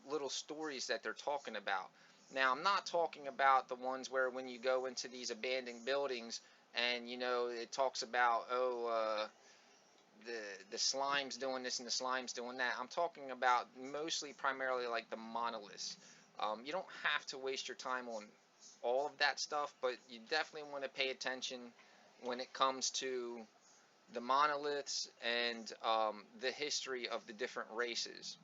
little stories that they're talking about. Now, I'm not talking about the ones where when you go into these abandoned buildings and it talks about, the slime's doing this and the slime's doing that. I'm talking about mostly primarily like the monoliths. You don't have to waste your time on all of that stuff, but you definitely want to pay attention when it comes to the monoliths and the history of the different races,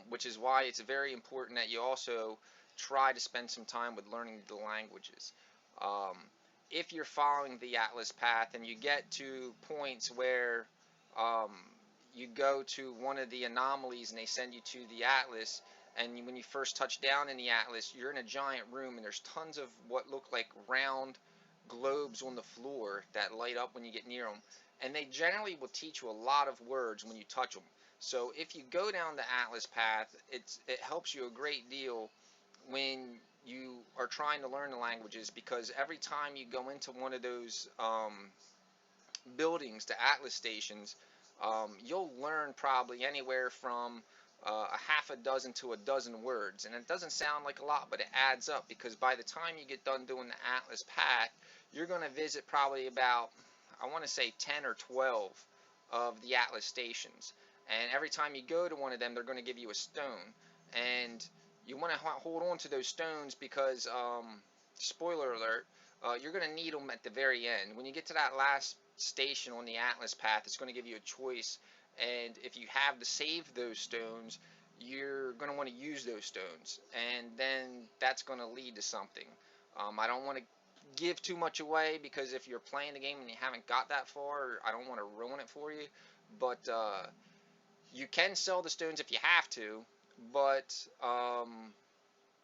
which is why it's very important that you also try to spend some time with learning the languages. Um, if you're following the Atlas path and you get to points where um, you go to one of the anomalies and they send you to the Atlas, and when you first touch down in the Atlas, you're in a giant room and there's tons of what look like round globes on the floor that light up when you get near them. And they generally will teach you a lot of words when you touch them. So if you go down the Atlas path, it helps you a great deal when you are trying to learn the languages, because every time you go into one of those buildings, the Atlas stations, you'll learn probably anywhere from a half a dozen to a dozen words. And it doesn't sound like a lot, but it adds up, because by the time you get done doing the Atlas path, you're going to visit probably about, I want to say 10 or 12 of the Atlas stations. And every time you go to one of them, they're going to give you a stone. And you want to hold on to those stones because, spoiler alert, you're going to need them at the very end. When you get to that last station on the Atlas path, it's going to give you a choice. And if you have to save those stones, you're going to want to use those stones. And then that's going to lead to something. I don't want to give too much away, because if you're playing the game and you haven't got that far, I don't want to ruin it for you. But you can sell the stones if you have to, but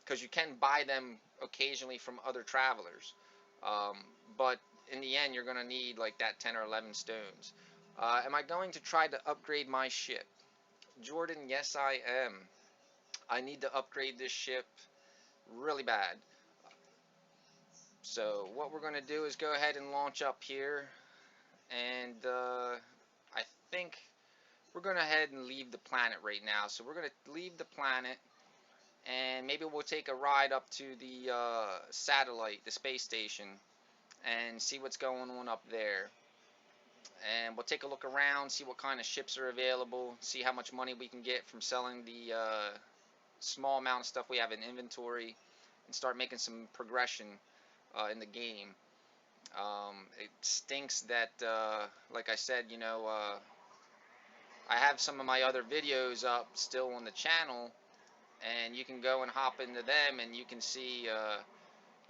because you can buy them occasionally from other travelers. Um, but in the end, you're going to need like that 10 or 11 stones. Am I going to try to upgrade my ship? Jordan, yes I am. I need to upgrade this ship really bad. So what we're going to do is go ahead and launch up here, and I think we're going to head and leave the planet right now. So we're going to leave the planet, and maybe we'll take a ride up to the satellite, the space station, and see what's going on up there. And we'll take a look around, see what kind of ships are available, see how much money we can get from selling the small amount of stuff we have in inventory, and start making some progression in the game. It stinks that, like I said, I have some of my other videos up still on the channel, and you can go and hop into them, and you can see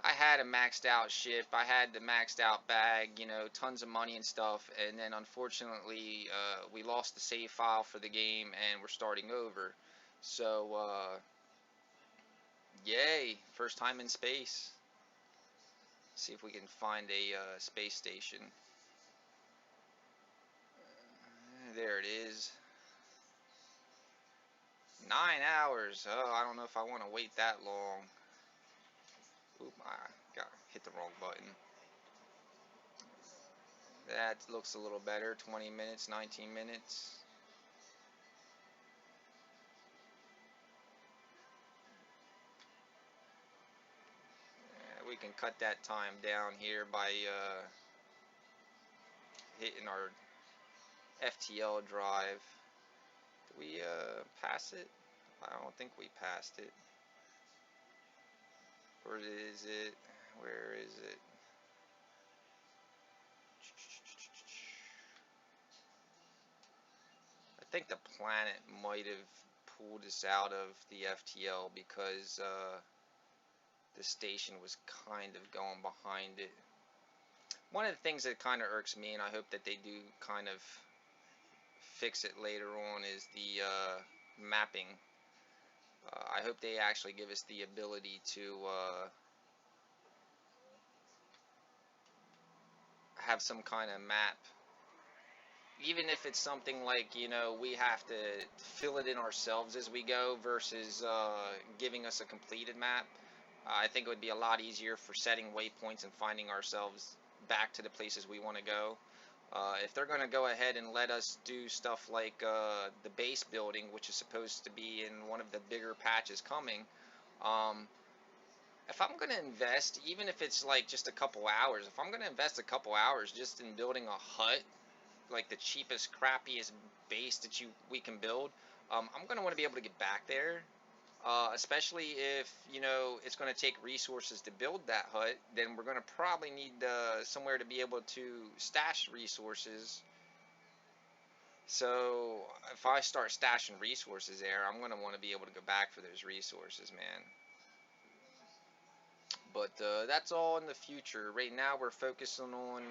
I had a maxed out ship, I had the maxed out bag, tons of money and stuff, and then unfortunately we lost the save file for the game and we're starting over. So yay, first time in space. See if we can find a space station. There it is. 9 hours. Oh, I don't know if I want to wait that long. Oop, I hit the wrong button. That looks a little better. 20 minutes, 19 minutes. We can cut that time down here by hitting our FTL drive. Did we pass it? I don't think we passed it. Where is it? Where is it? I think the planet might have pulled us out of the FTL because the station was kind of going behind it. One of the things that kind of irks me, and I hope that they do kind of fix it later on, is the mapping. I hope they actually give us the ability to have some kind of map. Even if it's something like, we have to fill it in ourselves as we go versus giving us a completed map. I think it would be a lot easier for setting waypoints and finding ourselves back to the places we want to go. If they're going to go ahead and let us do stuff like the base building, which is supposed to be in one of the bigger patches coming, um, if I'm going to invest, even if it's like just a couple hours, if I'm going to invest a couple hours just in building a hut, like the cheapest, crappiest base that we can build, I'm going to want to be able to get back there. Especially if, you know, it's going to take resources to build that hut, then we're going to probably need somewhere to be able to stash resources. So if I start stashing resources there, I'm going to want to be able to go back for those resources, man. But that's all in the future. Right now we're focusing on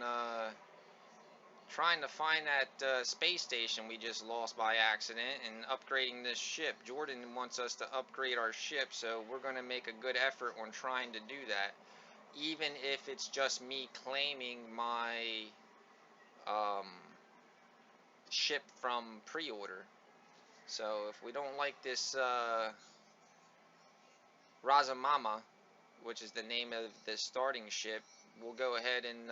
trying to find that space station we just lost by accident and upgrading this ship. Jordan wants us to upgrade our ship, so we're going to make a good effort on trying to do that, even if it's just me claiming my um, ship from pre-order. So if we don't like this Razamama, which is the name of the starting ship, we'll go ahead and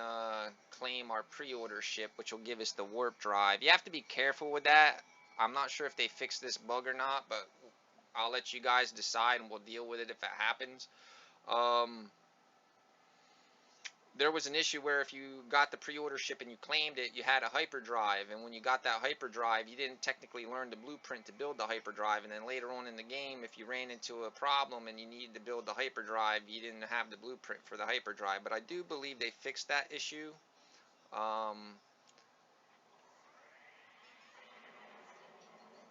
claim our pre-order ship, which will give us the warp drive. You have to be careful with that. I'm not sure if they fixed this bug or not, but I'll let you guys decide and we'll deal with it if it happens. There was an issue where if you got the pre-order ship and you claimed it, you had a hyperdrive, and when you got that hyperdrive, you didn't technically learn the blueprint to build the hyperdrive, and then later on in the game, if you ran into a problem and you needed to build the hyperdrive, you didn't have the blueprint for the hyperdrive. But I do believe they fixed that issue.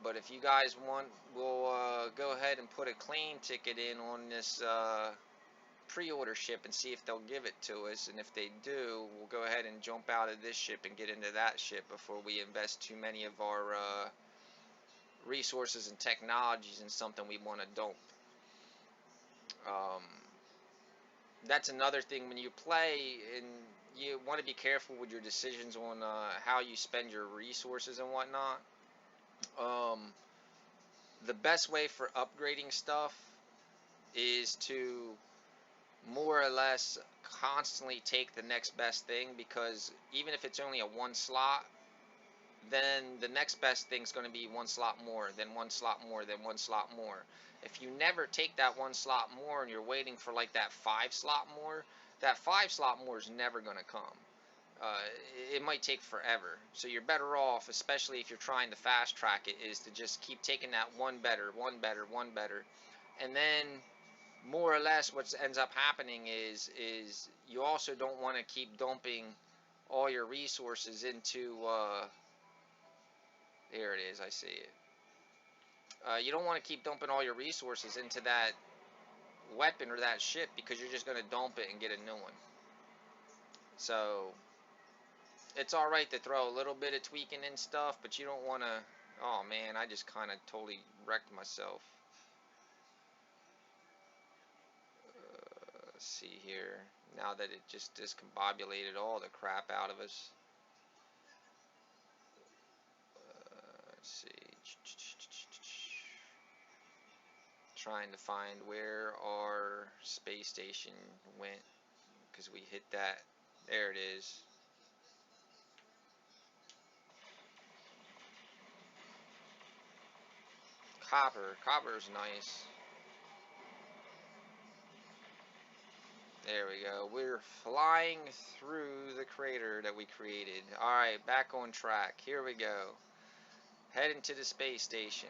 But if you guys want, we'll go ahead and put a claim ticket in on this pre-order ship and see if they'll give it to us, and if they do, we'll go ahead and jump out of this ship and get into that ship before we invest too many of our resources and technologies in something we want to dump. That's another thing when you play, and you want to be careful with your decisions on how you spend your resources and whatnot. The best way for upgrading stuff is to more or less constantly take the next best thing, because even if it's only a one slot, then the next best thing is going to be one slot more, then one slot more, then one slot more. If you never take that one slot more and you're waiting for like that 5 slot more, that 5 slot more is never going to come. It might take forever. So you're better off, especially if you're trying to fast track it, is to just keep taking that one better, one better, one better. And then more or less what ends up happening is you also don't want to keep dumping all your resources into there it is, I see it. You don't want to keep dumping all your resources into that weapon or that ship, because you're just going to dump it and get a new one. So it's alright to throw a little bit of tweaking in stuff, but you don't want to. Oh man, I just kind of totally wrecked myself. Let's see here. Now that it just discombobulated all the crap out of us. Let's see. Trying to find where our space station went, because we hit that. There it is. Copper. Copper's nice. There we go. We're flying through the crater that we created. Alright, back on track. Here we go. Heading to the space station.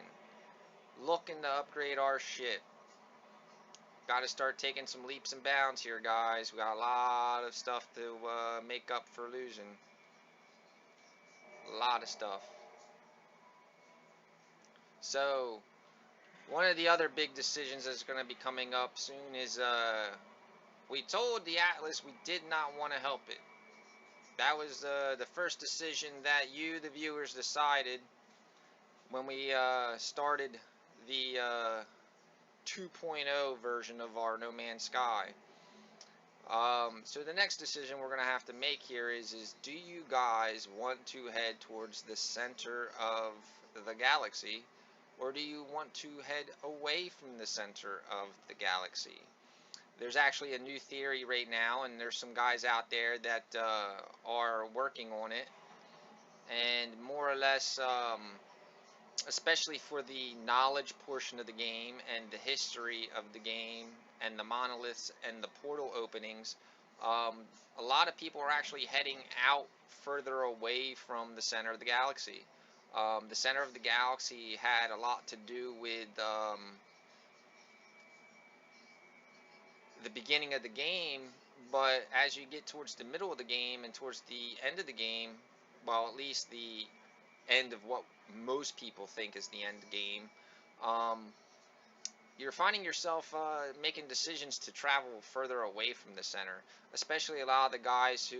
Looking to upgrade our ship. Got to start taking some leaps and bounds here, guys. We got a lot of stuff to make up for losing. A lot of stuff. So, one of the other big decisions that's going to be coming up soon is we told the Atlas we did not want to help it. That was the first decision that you, the viewers, decided when we started the 2.0 version of our No Man's Sky. So the next decision we're going to have to make here is do you guys want to head towards the center of the galaxy, or do you want to head away from the center of the galaxy? There's actually a new theory right now, and there's some guys out there that are working on it, and more or less, especially for the knowledge portion of the game and the history of the game and the monoliths and the portal openings, um, a lot of people are actually heading out further away from the center of the galaxy. The center of the galaxy had a lot to do with the beginning of the game, but as you get towards the middle of the game and towards the end of the game, well, at least the end of what most people think is the end game, um, you're finding yourself making decisions to travel further away from the center. Especially a lot of the guys who,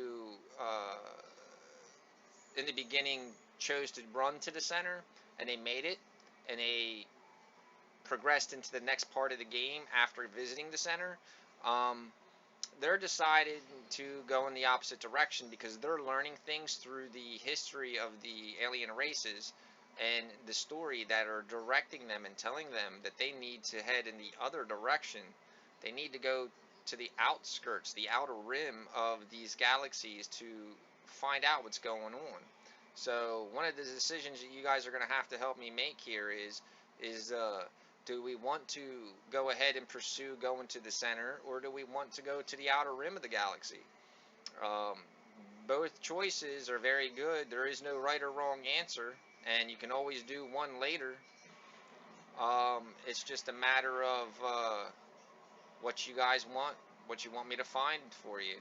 in the beginning, chose to run to the center and they made it and they progressed into the next part of the game after visiting the center. Um, they're decided to go in the opposite direction because they're learning things through the history of the alien races and the story that are directing them and telling them that they need to head in the other direction. They need to go to the outskirts, the outer rim of these galaxies to find out what's going on. So one of the decisions that you guys are going to have to help me make here is do we want to go ahead and pursue going to the center, or do we want to go to the outer rim of the galaxy? Um, Both choices are very good. There is no right or wrong answer, and you can always do one later. It's just a matter of what you guys want, what you want me to find for you.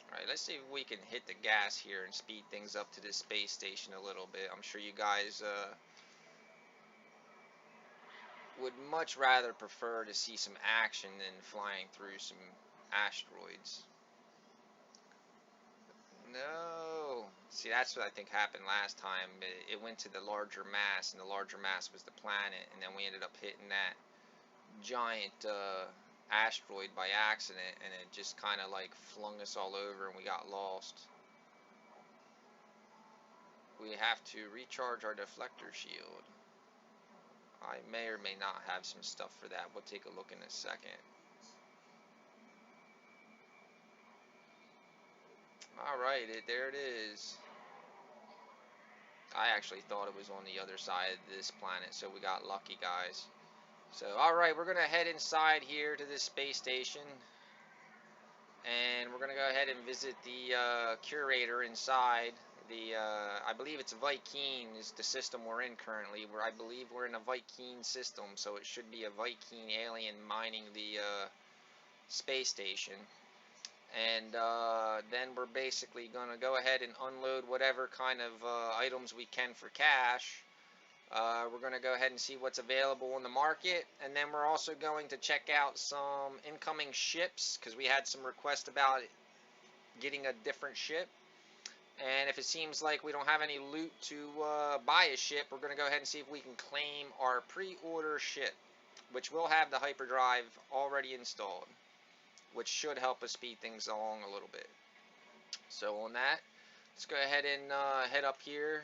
All right, let's see if we can hit the gas here and speed things up to this space station a little bit. I'm sure you guys would much rather prefer to see some action than flying through some asteroids. No. See, that's what I think happened last time. It went to the larger mass, and the larger mass was the planet, and then we ended up hitting that giant asteroid by accident, and it just kind of like flung us all over, and we got lost. We have to recharge our deflector shield. I may or may not have some stuff for that. We'll take a look in a second. Alright, there it is. I actually thought it was on the other side of this planet, so we got lucky, guys. So, alright, we're going to head inside here to this space station. And we're going to go ahead and visit the curator inside. I believe it's Viking is the system we're in currently. I believe we're in a Viking system, so it should be a Viking alien mining the space station. And then we're basically going to go ahead and unload whatever kind of items we can for cash. We're going to go ahead and see what's available in the market, and then we're also going to check out some incoming ships because we had some requests about getting a different ship. And if it seems like we don't have any loot to buy a ship, we're going to go ahead and see if we can claim our pre-order ship, which will have the hyperdrive already installed, which should help us speed things along a little bit. So on that, let's go ahead and head up here.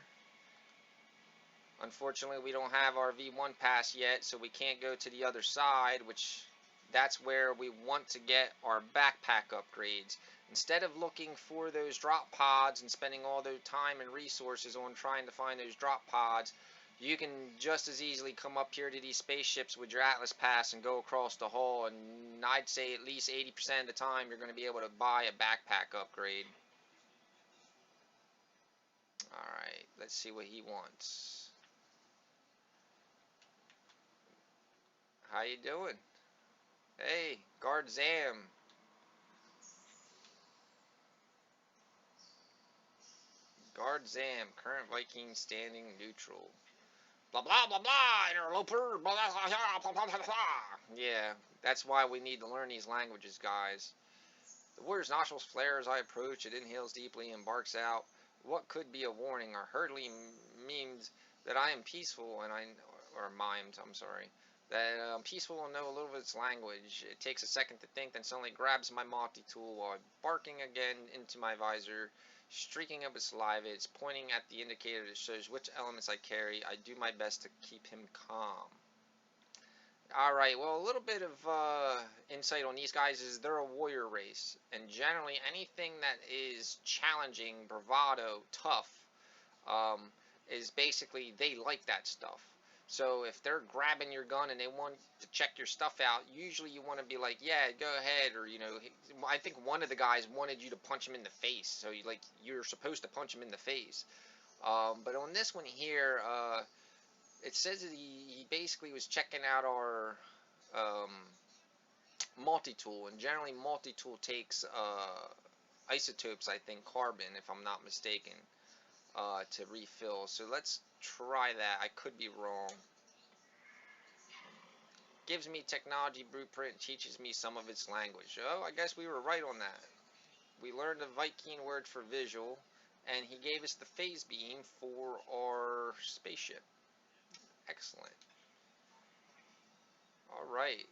Unfortunately, we don't have our V1 pass yet, so we can't go to the other side, which that's where we want to get our backpack upgrades. Instead of looking for those drop pods and spending all those time and resources on trying to find those drop pods, you can just as easily come up here to these spaceships with your Atlas Pass and go across the hull, and I'd say at least 80% of the time you're going to be able to buy a backpack upgrade. Alright, let's see what he wants. How you doing? Hey, Guard Zam. Guard Zam, current Viking standing neutral. Blah blah blah blah, interloper, blah blah blah blah blah blah blah. Yeah, that's why we need to learn these languages, guys. The warrior's nostrils flare as I approach. It inhales deeply and barks out what could be a warning. Or hurriedly memes that I am peaceful and or mimed, I'm sorry. That I'm peaceful and know a little of its language. It takes a second to think, then suddenly grabs my multi-tool while barking again into my visor, streaking up with saliva. It's pointing at the indicator that shows which elements I carry. I do my best to keep him calm. Alright, well, a little bit of insight on these guys is they're a warrior race, and generally anything that is challenging, bravado, tough, um, is basically they like that stuff. So if they're grabbing your gun and they want to check your stuff out, usually you want to be like, yeah, go ahead, or I think one of the guys wanted you to punch him in the face, so you're supposed to punch him in the face. But on this one here, it says that he basically was checking out our um, multi-tool, and generally multi-tool takes isotopes, I think carbon, if I'm not mistaken, to refill. So let's try that. I could be wrong. Gives me technology blueprint, teaches me some of its language. Oh, I guess we were right on that. We learned the Viking word for visual, and he gave us the phase beam for our spaceship. Excellent. All right.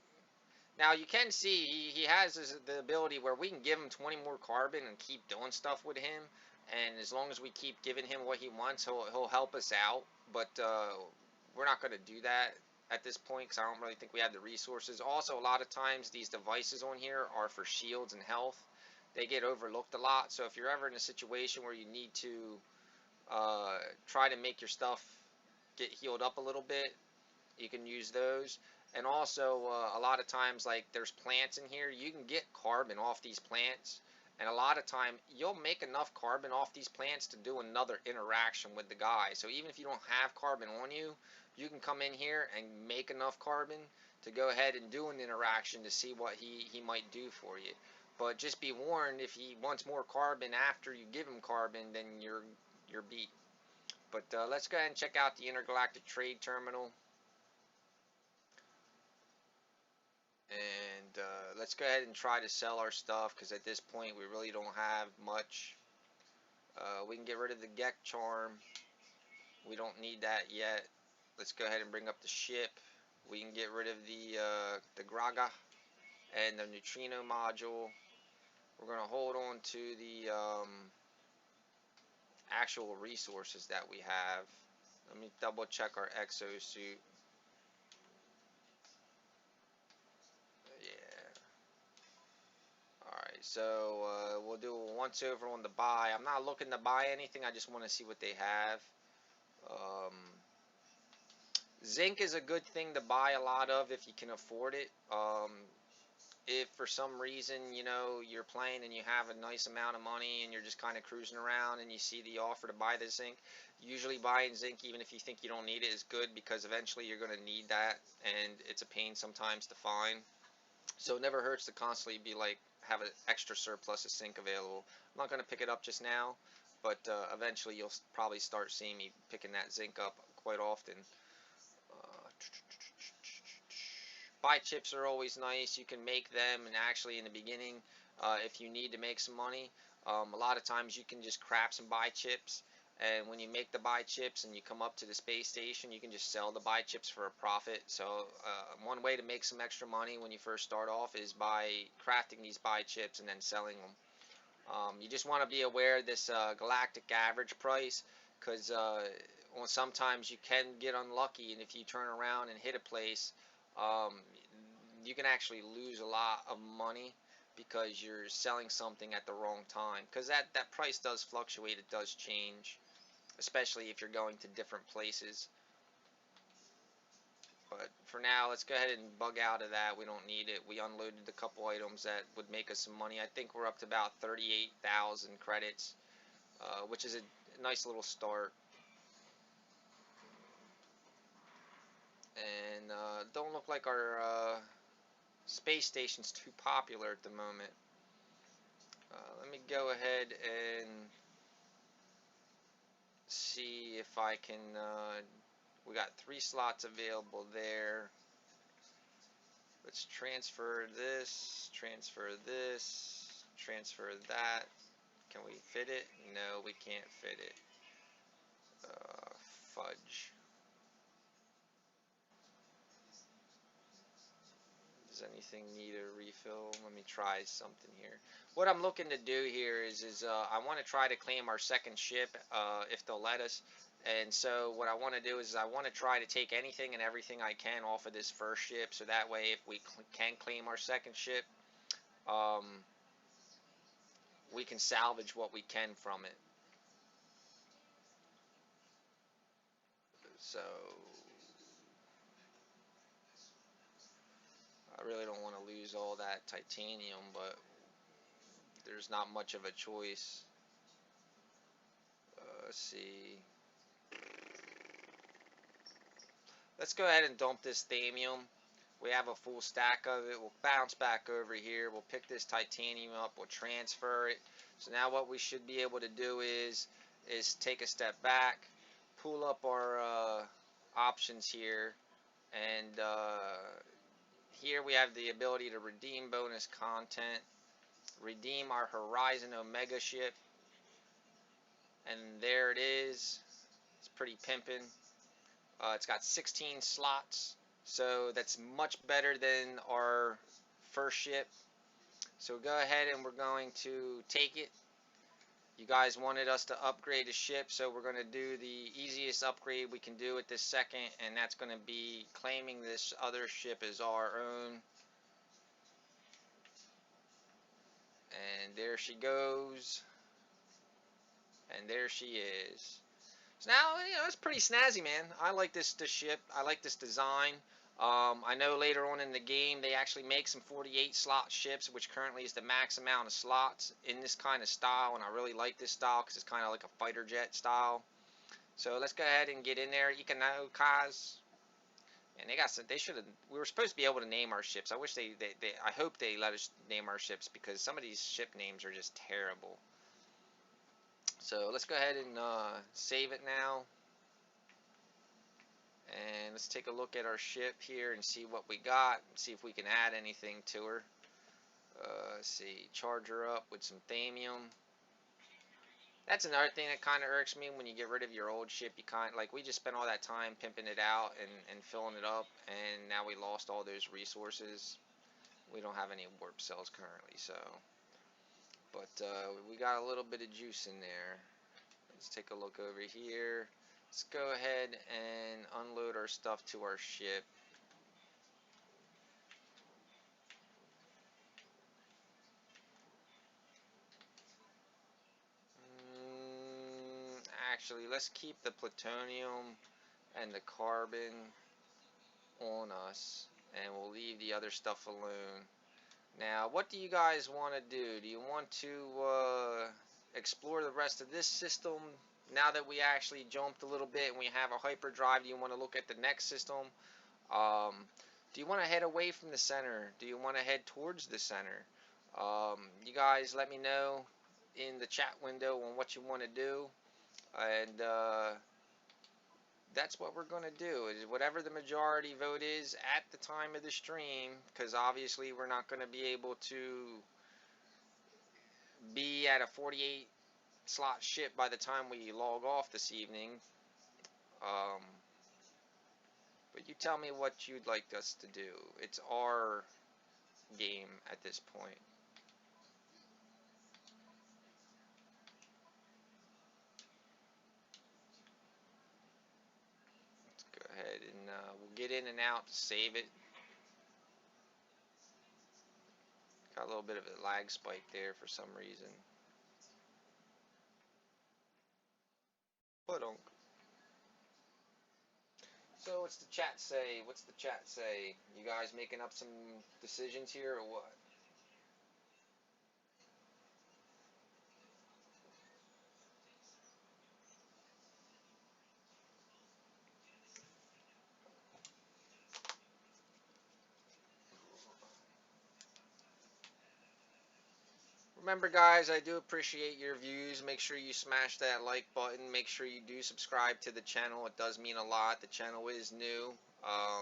Now you can see he has the ability where we can give him 20 more carbon and keep doing stuff with him, and as long as we keep giving him what he wants, he'll help us out. But we're not going to do that at this point because I don't really think we have the resources. Also, a lot of times these devices on here are for shields and health. They get overlooked a lot. So if you're ever in a situation where you need to try to make your stuff get healed up a little bit, you can use those. And also a lot of times, like, there's plants in here, you can get carbon off these plants, and a lot of time you'll make enough carbon off these plants to do another interaction with the guy. So even if you don't have carbon on you, you can come in here and make enough carbon to go ahead and do an interaction to see what he might do for you. But just be warned, if he wants more carbon after you give him carbon, then you're beat. But let's go ahead and check out the intergalactic trade terminal. And let's go ahead and try to sell our stuff, because at this point we really don't have much. We can get rid of the Gek charm. We don't need that yet. Let's go ahead and bring up the ship. We can get rid of the Graga and the neutrino module. We're going to hold on to the actual resources that we have. Let me double check our exosuit. Yeah. Alright, so we'll do a once over on the buy. I'm not looking to buy anything, I just want to see what they have. Zinc is a good thing to buy a lot of if you can afford it. If for some reason, you're playing and you have a nice amount of money and you're just kind of cruising around and you see the offer to buy the zinc, usually buying zinc, even if you think you don't need it, is good, because eventually you're going to need that, and it's a pain sometimes to find. So it never hurts to constantly be like, have an extra surplus of zinc available. I'm not going to pick it up just now, but eventually you'll probably start seeing me picking that zinc up quite often. Buy chips are always nice. You can make them, and actually in the beginning, if you need to make some money, a lot of times you can just crap some buy chips, and when you make the buy chips and you come up to the space station, you can just sell the buy chips for a profit. So one way to make some extra money when you first start off is by crafting these buy chips and then selling them. You just want to be aware of this galactic average price, because sometimes you can get unlucky, and if you turn around and hit a place, you can actually lose a lot of money because you're selling something at the wrong time, because that price does fluctuate, it does change, especially if you're going to different places. But for now, let's go ahead and bug out of that. We don't need it. We unloaded a couple items that would make us some money. I think we're up to about 38,000 credits, which is a nice little start. And don't look like our space station's too popular at the moment. Let me go ahead and see if I can, we got 3 slots available there. Let's transfer this, transfer this, transfer that. Can we fit it? No, we can't fit it. Fudge. Does anything need a refill? Let me try something here. What I'm looking to do here is I want to try to claim our second ship, if they'll let us. And so what I want to do is I want to try to take anything and everything I can off of this first ship, so that way if we can claim our second ship, um, we can salvage what we can from it. So I really don't want to lose all that titanium, but there's not much of a choice. Let's see. Let's go ahead and dump this thamium. We have a full stack of it. We'll bounce back over here. We'll pick this titanium up. We'll transfer it. So now what we should be able to do is take a step back, pull up our options here, and here we have the ability to redeem bonus content, redeem our Horizon Omega ship, and there it is. It's pretty pimpin'. It's got 16 slots, so that's much better than our first ship. So go ahead and we're going to take it. You guys wanted us to upgrade a ship, so we're going to do the easiest upgrade we can do at this second, and that's going to be claiming this other ship as our own. And there she goes. And there she is. So now, it's pretty snazzy, man. I like this ship. I like this design. I know later on in the game they actually make some 48 slot ships, which currently is the max amount of slots in this kind of style, and I really like this style because it's kind of like a fighter jet style. So let's go ahead and get in there. Ikonokaz. And they got some. They should have. We were supposed to be able to name our ships. I wish I hope they let us name our ships, because some of these ship names are just terrible. So let's go ahead and save it now. And let's take a look at our ship here and see what we got. See if we can add anything to her. Let's see. Charge her up with some thamium. That's another thing that kind of irks me when you get rid of your old ship. You we just spent all that time pimping it out and filling it up, and now we lost all those resources. We don't have any warp cells currently, so. But we got a little bit of juice in there. Let's take a look over here. Let's go ahead and unload our stuff to our ship. Actually, let's keep the plutonium and the carbon on us, and we'll leave the other stuff alone. Now, what do you guys want to do? Do you want to explore the rest of this system now that we actually jumped a little bit and we have a hyperdrive? Do you want to look at the next system? Do you want to head away from the center? Do you want to head towards the center? You guys let me know in the chat window on what you want to do, and that's what we're going to do. Is whatever the majority vote is at the time of the stream, because obviously we're not going to be able to be at a 48 slot ship by the time we log off this evening. But you tell me what you'd like us to do. It's our game at this point. Let's go ahead and we'll get in and out to save it. Got a little bit of a lag spike there for some reason. So what's the chat say? What's the chat say? You guys making up some decisions here or what? Remember, guys, I do appreciate your views. Make sure you smash that like button. Make sure you do subscribe to the channel. It does mean a lot. The channel is new. I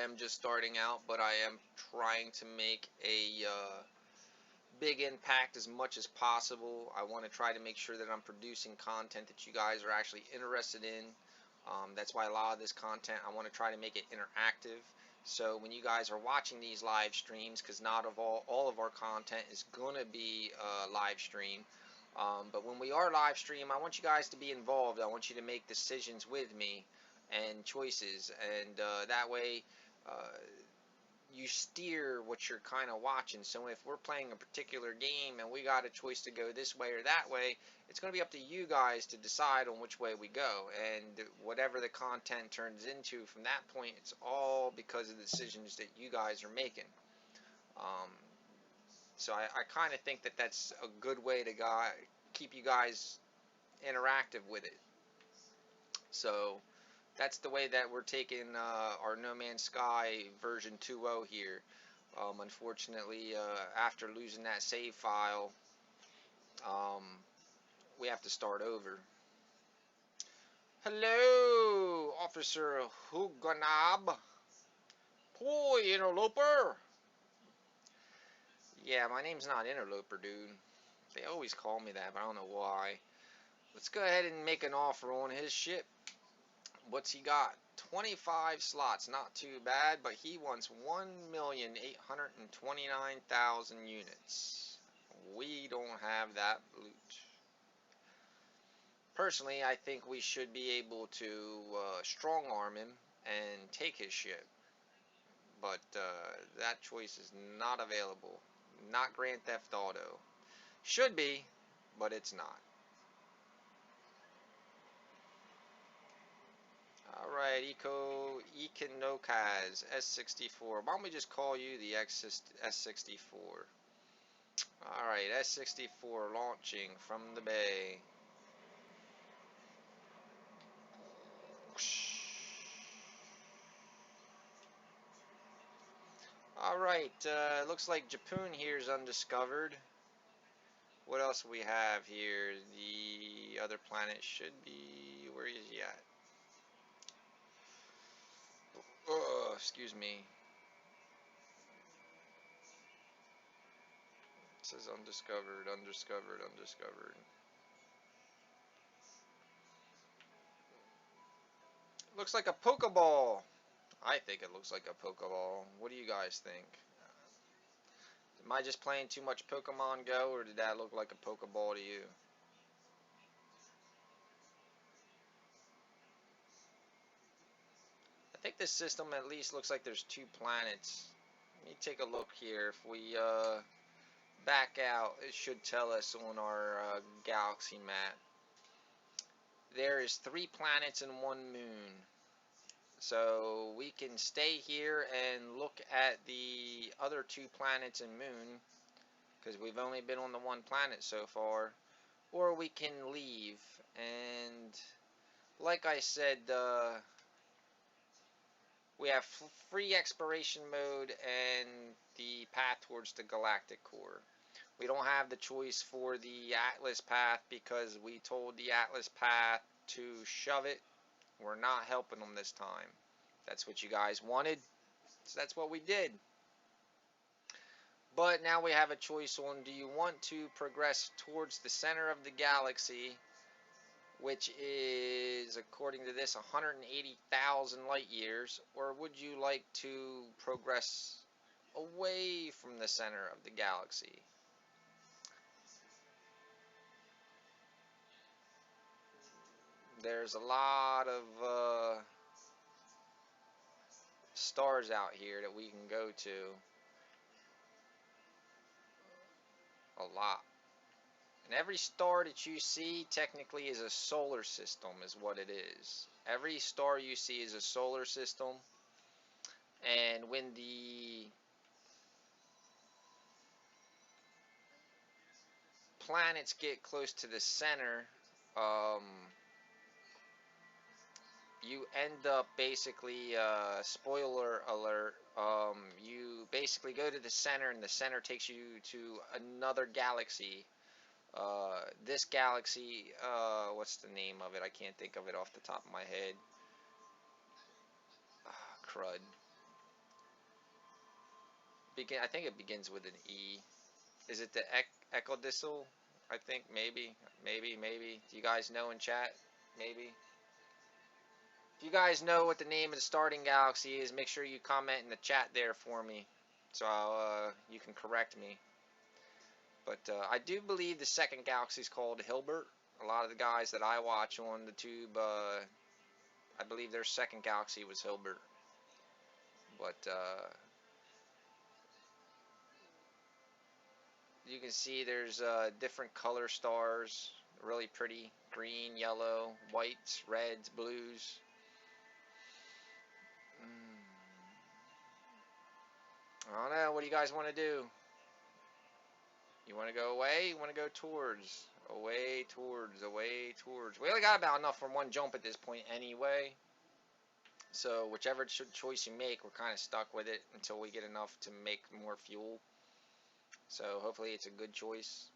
am just starting out, but I am trying to make a big impact as much as possible. I want to try to make sure that I'm producing content that you guys are actually interested in. That's why a lot of this content, I want to try to make it interactive. So when you guys are watching these live streams, because not all of our content is going to be live stream, But when we are live stream, I want you guys to be involved. I want you to make decisions with me and choices, and that way you steer what you're kind of watching. So if we're playing a particular game and we got a choice to go this way or that way, it's going to be up to you guys to decide on which way we go. And whatever the content turns into from that point, it's all because of the decisions that you guys are making. Um, so I kind of think that that's a good way to keep you guys interactive with it. So that's the way that we're taking our No Man's Sky version 2.0 here. Unfortunately, after losing that save file, um, we have to start over. Hello, Officer Huganab. Boy, interloper. Yeah, my name's not Interloper, dude. They always call me that, but I don't know why. Let's go ahead and make an offer on his ship. What's he got? 25 slots, not too bad, but he wants 1,829,000 units. We don't have that loot. Personally, I think we should be able to strong arm him and take his ship, but that choice is not available. Not Grand Theft Auto. Should be, but it's not. Alright, Econocaz S64. Why don't we just call you the S64? Alright, S64 launching from the bay. Alright, looks like Japoon here is undiscovered. What else we have here? The other planet should be... Where is he at? Oh, excuse me. It says undiscovered, undiscovered, undiscovered. Looks like a Pokeball. I think it looks like a Pokeball. What do you guys think? Am I just playing too much Pokemon Go, or did that look like a Pokeball to you? I think this system at least looks like there's 2 planets. Let me take a look here. If we back out, it should tell us on our galaxy map. There is 3 planets and 1 moon. So we can stay here and look at the other 2 planets and moon, because we've only been on the 1 planet so far, or we can leave. And like I said, we have free exploration mode and the path towards the galactic core. We don't have the choice for the Atlas path because we told the Atlas path to shove it. We're not helping them this time. That's what you guys wanted, so that's what we did. But now we have a choice on, do you want to progress towards the center of the galaxy, which is, according to this, 180,000 light years, or would you like to progress away from the center of the galaxy? There's a lot of stars out here that we can go to. A lot. And every star that you see technically is a solar system, is what it is. Every star you see is a solar system. And when the planets get close to the center, you end up basically, spoiler alert, you basically go to the center, and the center takes you to another galaxy. This galaxy, what's the name of it? I can't think of it off the top of my head. Crud. I think it begins with an E. Is it the Ecodissel? I think maybe. Do you guys know in chat? Maybe. If you guys know what the name of the starting galaxy is, make sure you comment in the chat there for me, so you can correct me. But I do believe the second galaxy is called Hilbert. A lot of the guys that I watch on the tube, I believe their second galaxy was Hilbert. But you can see there's different color stars, really pretty, green, yellow, whites, reds, blues. I don't know, what do you guys want to do? You want to go away? You want to go towards? Away, towards, away, towards. We only got about enough for one jump at this point anyway. So whichever choice you make, we're kind of stuck with it until we get enough to make more fuel. So hopefully it's a good choice.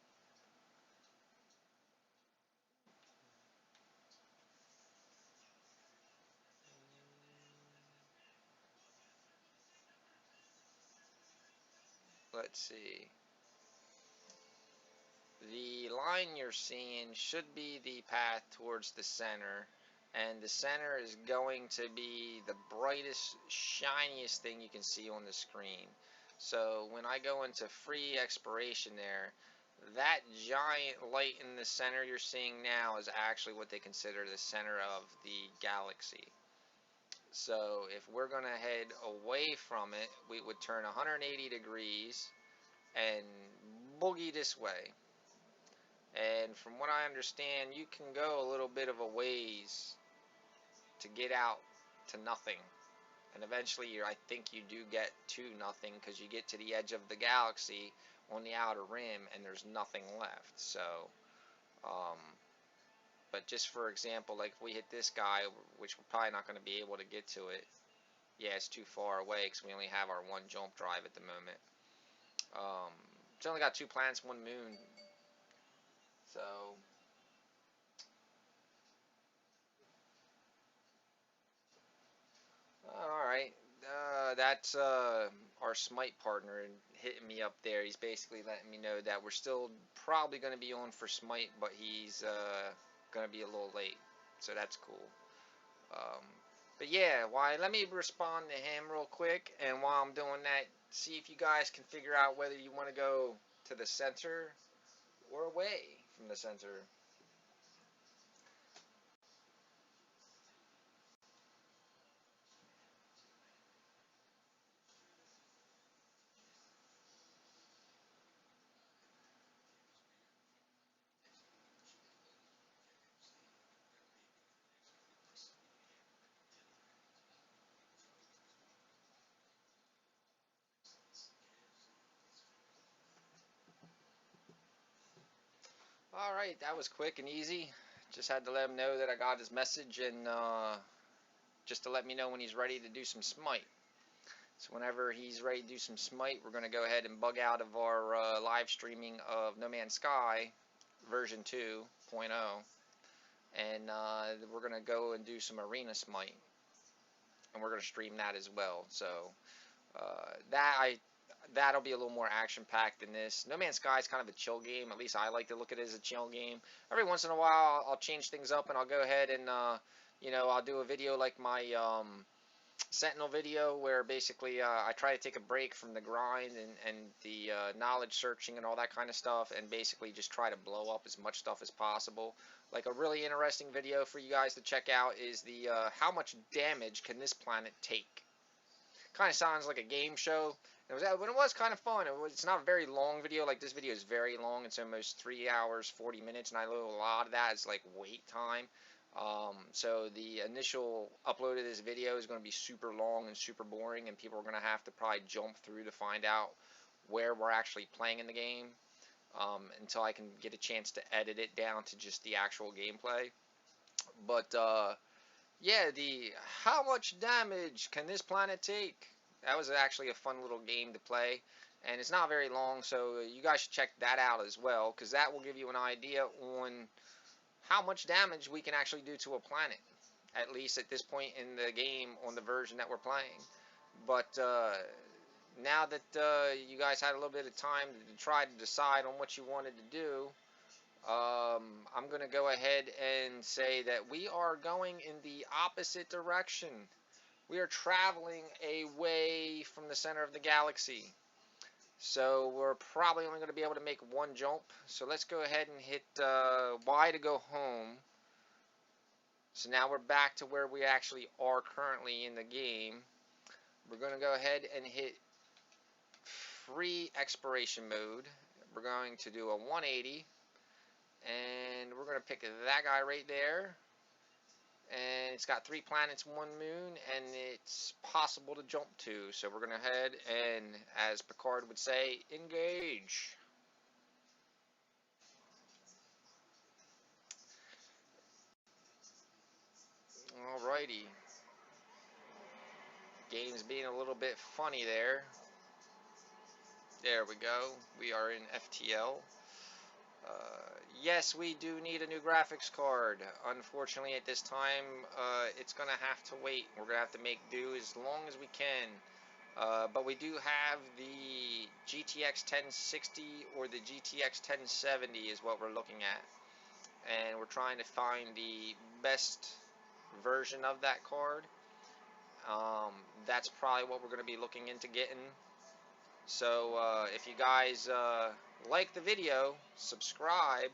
Let's see. The line you're seeing should be the path towards the center, and the center is going to be the brightest, shiniest thing you can see on the screen. So when I go into free exploration there, that giant light in the center you're seeing now is actually what they consider the center of the galaxy. So if we're going to head away from it, we would turn 180 degrees and boogie this way. And from what I understand, you can go a little bit of a ways to get out to nothing. And eventually, I think you do get to nothing because you get to the edge of the galaxy on the outer rim and there's nothing left. So, but just for example, like if we hit this guy, which we're probably not going to be able to get to it. Yeah, it's too far away because we only have our one jump drive at the moment. It's only got 2 planets, 1 moon. So, alright. That's our Smite partner hitting me up there. He's basically letting me know that we're still probably going to be on for Smite, but he's going to be a little late. So that's cool. But yeah, let me respond to him real quick. And while I'm doing that, see if you guys can figure out whether you want to go to the center or away from the center. Alright, that was quick and easy. Just had to let him know that I got his message and just to let me know when he's ready to do some Smite. So whenever he's ready to do some Smite, we're going to go ahead and bug out of our live streaming of No Man's Sky version 2.0. And we're going to go and do some Arena Smite. And we're going to stream that as well. So that'll be a little more action-packed than this. No Man's Sky is kind of a chill game. At least I like to look at it as a chill game. Every once in a while, I'll change things up and I'll go ahead and, I'll do a video like my Sentinel video where basically I try to take a break from the grind and the knowledge searching and all that kind of stuff and basically just try to blow up as much stuff as possible. Like a really interesting video for you guys to check out is the how much damage can this planet take? Kind of sounds like a game show. It was kind of fun. It's not a very long video. Like this video is very long. It's almost 3 hours 40 minutes, and I know a lot of that is like wait time. So the initial upload of this video is going to be super long and super boring, and people are going to have to probably jump through to find out where we're actually playing in the game until I can get a chance to edit it down to just the actual gameplay. But yeah, the how much damage can this planet take? That was actually a fun little game to play, and it's not very long, so you guys should check that out as well, because that will give you an idea on how much damage we can actually do to a planet, at least at this point in the game on the version that we're playing. But now that you guys had a little bit of time to try to decide on what you wanted to do, I'm going to go ahead and say that we are going in the opposite direction. We are traveling away from the center of the galaxy. So we're probably only going to be able to make one jump. So let's go ahead and hit Y to go home. So now we're back to where we actually are currently in the game. We're going to go ahead and hit free exploration mode. We're going to do a 180. And we're going to pick that guy right there. And it's got 3 planets, 1 moon, and it's possible to jump to. So we're going to head and, as Picard would say, engage. Alrighty. Game's being a little bit funny there. There we go. We are in FTL. Yes, we do need a new graphics card. Unfortunately, at this time, it's going to have to wait. We're going to have to make do as long as we can. But we do have the GTX 1060 or the GTX 1070 is what we're looking at. And we're trying to find the best version of that card. That's probably what we're going to be looking into getting. So if you guys like the video, subscribe,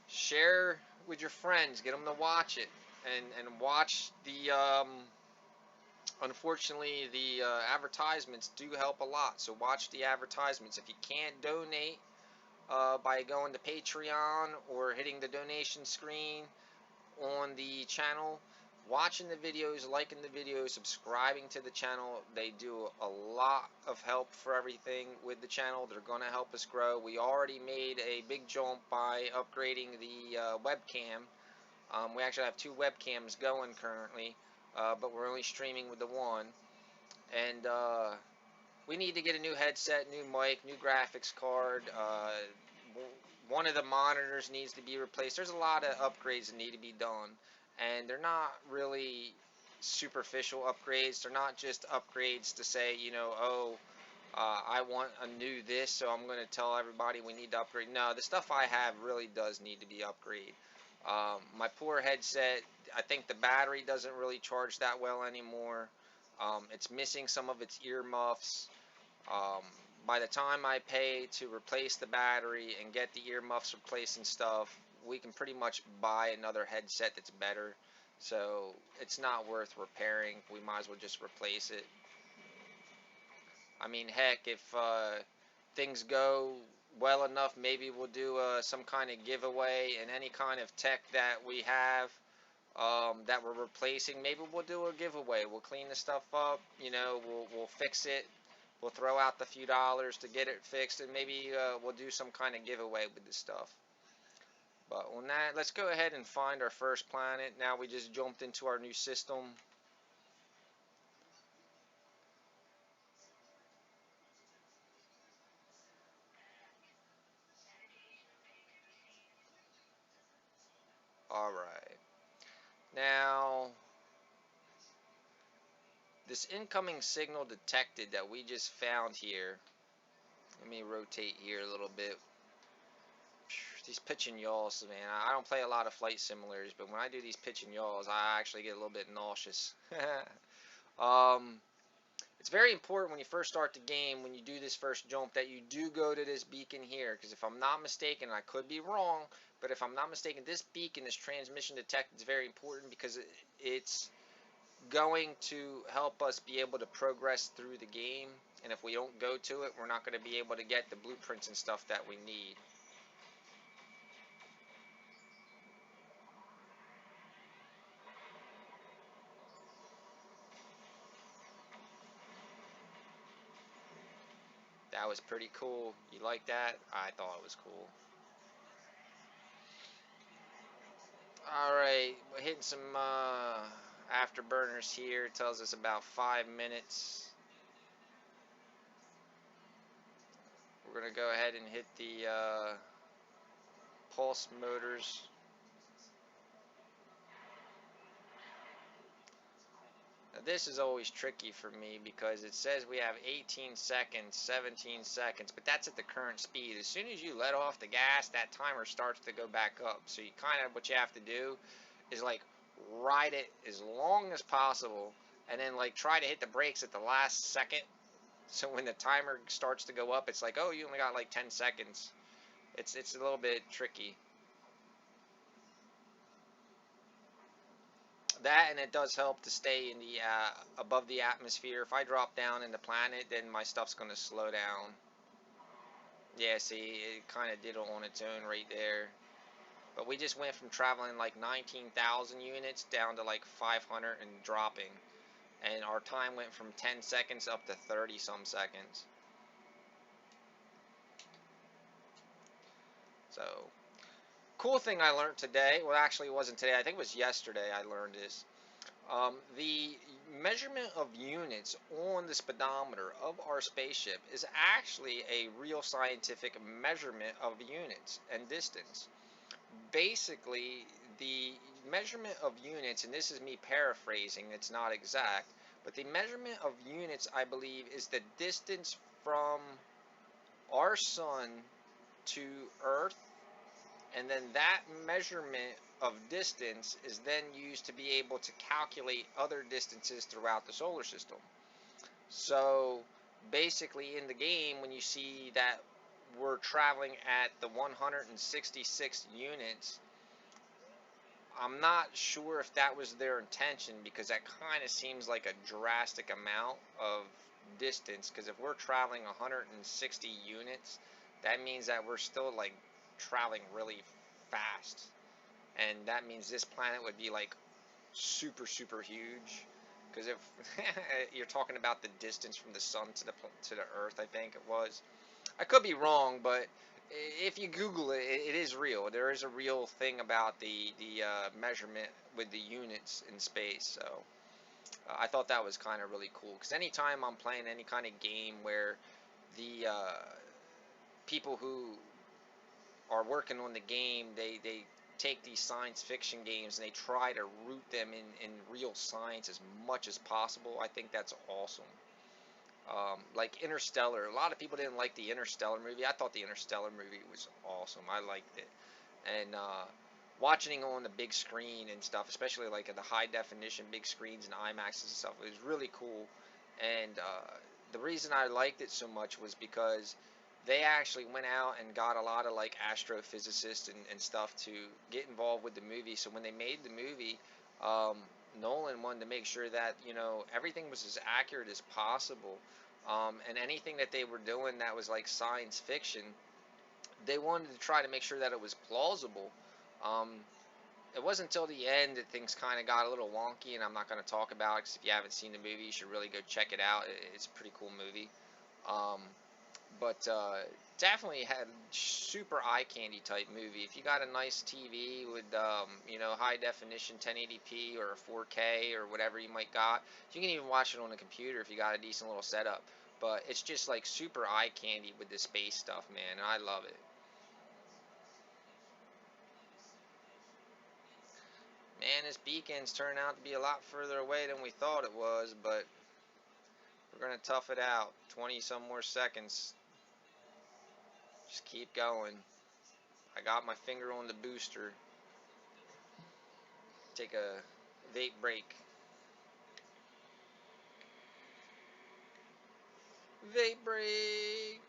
share with your friends, get them to watch it, and watch the unfortunately the advertisements do help a lot, so watch the advertisements. If you can't donate by going to Patreon or hitting the donation screen on the channel, watching the videos, liking the videos, subscribing to the channel, they do a lot of help for everything with the channel. They're going to help us grow. We already made a big jump by upgrading the webcam. We actually have 2 webcams going currently, but we're only streaming with the one. And we need to get a new headset, new mic, new graphics card. One of the monitors needs to be replaced. There's a lot of upgrades that need to be done, and they're not really superficial upgrades. They're not just upgrades to say, you know, oh, I want a new this, so I'm going to tell everybody we need to upgrade. No, the stuff I have really does need to be upgraded. My poor headset, I think the battery doesn't really charge that well anymore. It's missing some of its earmuffs. Um, by the time I pay to replace the battery and get the earmuffs replaced and stuff, we can pretty much buy another headset that's better. So it's not worth repairing. We might as well just replace it. I mean, heck, if things go well enough, maybe we'll do some kind of giveaway, and any kind of tech that we have that we're replacing, maybe we'll do a giveaway. We'll clean the stuff up, you know, we'll fix it. We'll throw out the few dollars to get it fixed, and maybe we'll do some kind of giveaway with this stuff. But on that, let's go ahead and find our first planet. Now we just jumped into our new system. Alright. Now, this incoming signal detected that we just found here. Let me rotate here a little bit. These pitch and yaws, man. I don't play a lot of flight simulators, but when I do these pitch and yaws, I actually get a little bit nauseous. It's very important when you first start the game, when you do this first jump, that you do go to this beacon here. Because if I'm not mistaken, I could be wrong, but if I'm not mistaken, this beacon, this transmission detected, is very important because it's going to help us be able to progress through the game. And if we don't go to it, we're not going to be able to get the blueprints and stuff that we need. That was pretty cool. You like that? I thought it was cool. Alright, we're hitting some afterburners here. It tells us about 5 minutes. We're going to go ahead and hit the pulse motors. Now this is always tricky for me because it says we have 18 seconds, 17 seconds, but that's at the current speed. As soon as you let off the gas, that timer starts to go back up. So you kind of, what you have to do is like ride it as long as possible, and then like try to hit the brakes at the last second, So when the timer starts to go up, it's like, oh, you only got like 10 seconds. It's a little bit tricky. That, and it does help to stay in the above the atmosphere. If I drop down in the planet, then my stuff's gonna slow down. Yeah, see, it kind of did it on its own right there. But we just went from traveling like 19,000 units down to like 500 and dropping. And our time went from 10 seconds up to 30 some seconds. So, cool thing I learned today. Well, actually, it wasn't today. I think it was yesterday I learned this. The measurement of units on the speedometer of our spaceship is actually a real scientific measurement of units and distance. Basically, the measurement of units, and this is me paraphrasing, it's not exact, but the measurement of units, I believe, is the distance from our sun to Earth, and then that measurement of distance is then used to be able to calculate other distances throughout the solar system. So basically in the game, when you see that we're traveling at the 166 units, I'm not sure if that was their intention, because that kind of seems like a drastic amount of distance, because if we're traveling 160 units, that means that we're still like traveling really fast, and that means this planet would be like super super huge, because if you're talking about the distance from the sun to the Earth, I think it was. I could be wrong, but if you Google it, it is real. There is a real thing about the measurement with the units in space. So I thought that was kind of really cool, because anytime I'm playing any kind of game where the people who are working on the game, they take these science fiction games and they try to root them in real science as much as possible. I think that's awesome. Like Interstellar, a lot of people didn't like the Interstellar movie. I thought the Interstellar movie was awesome. I liked it, and watching it on the big screen and stuff, especially like at the high definition big screens and IMAXs and stuff, it was really cool. And the reason I liked it so much was because they actually went out and got a lot of like astrophysicists and stuff to get involved with the movie. So when they made the movie, um, Nolan wanted to make sure that, you know, everything was as accurate as possible. And anything that they were doing that was like science fiction, they wanted to try to make sure that it was plausible. Um, it wasn't until the end that things kind of got a little wonky, and I'm not going to talk about it, because if you haven't seen the movie, you should really go check it out. It's a pretty cool movie. Um, but definitely had super eye candy type movie. If you got a nice TV with you know, high definition 1080p or 4K or whatever you might got, you can even watch it on the computer if you got a decent little setup. But it's just like super eye candy with the space stuff, man, and I love it. Man, this beacon's turned out to be a lot further away than we thought it was, but we're gonna tough it out. 20 some more seconds. Just keep going. I got my finger on the booster. Take a vape break. Vape break.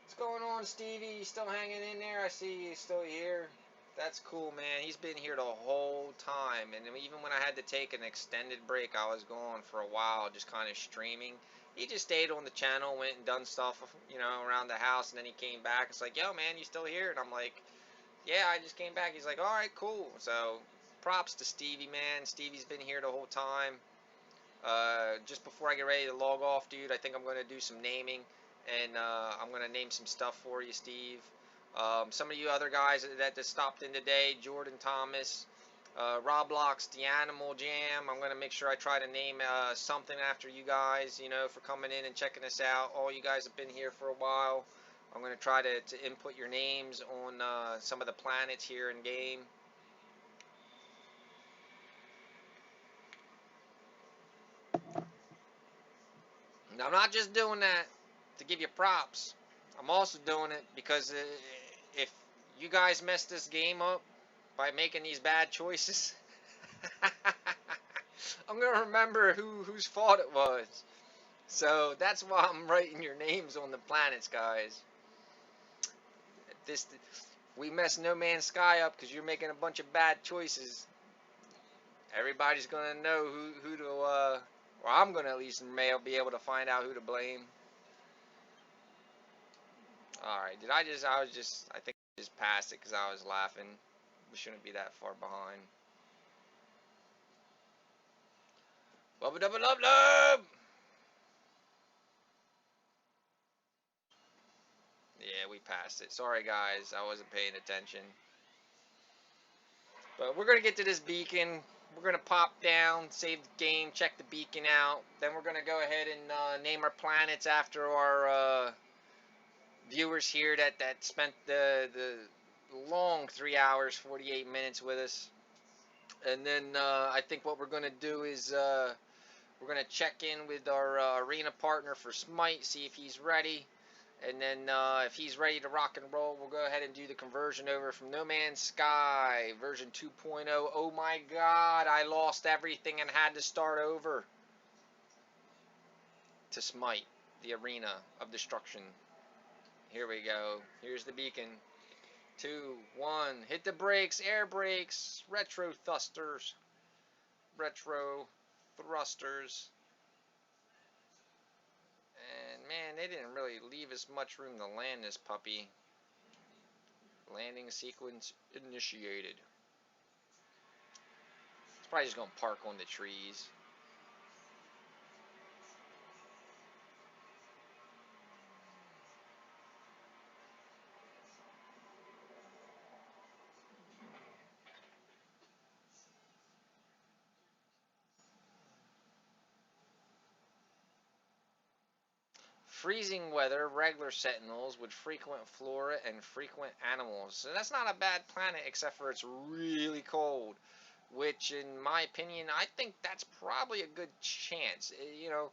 What's going on, Stevie? You still hanging in there? I see you still here. That's cool, man. He's been here the whole time, and even when I had to take an extended break, I was gone for a while, just kind of streaming. He just stayed on the channel, went and done stuff, you know, around the house, and then he came back. It's like, yo, man, you still here? And I'm like, yeah, I just came back. He's like, all right, cool. So, props to Stevie, man. Stevie's been here the whole time. Just before I get ready to log off, dude, I think I'm going to do some naming, and I'm going to name some stuff for you, Steve. Some of you other guys that stopped in today, Jordan Thomas, Roblox, The Animal Jam. I'm going to make sure I try to name something after you guys, you know, for coming in and checking us out. All you guys have been here for a while. I'm going to try to input your names on some of the planets here in game. And I'm not just doing that to give you props. I'm also doing it because if you guys mess this game up by making these bad choices, I'm gonna remember whose fault it was. So that's why I'm writing your names on the planets, guys. This we mess No Man's Sky up because you're making a bunch of bad choices. Everybody's gonna know who to or I'm gonna at least be able to find out who to blame. All right, I think I just passed it because I was laughing. We shouldn't be that far behind. Bubba dubba lub lub. Yeah, we passed it. Sorry guys, I wasn't paying attention. But we're gonna get to this beacon. We're gonna pop down, save the game, check the beacon out. Then we're gonna go ahead and name our planets after our viewers here that spent the long 3 hours 48 minutes with us. And then I think what we're gonna do is we're gonna check in with our arena partner for Smite, see if he's ready. And then if he's ready to rock and roll, we'll go ahead and do the conversion over from No Man's Sky version 2.0. Oh my god, I lost everything and had to start over. To Smite, the arena of destruction. Here we go. Here's the beacon. 2, 1, hit the brakes, air brakes, retro thrusters. Retro thrusters. And man, they didn't really leave us much room to land this puppy. Landing sequence initiated. It's probably just gonna park on the trees. Freezing weather, regular sentinels with frequent flora and frequent animals. So that's not a bad planet except for it's really cold. Which, in my opinion, I think that's probably a good chance. You know,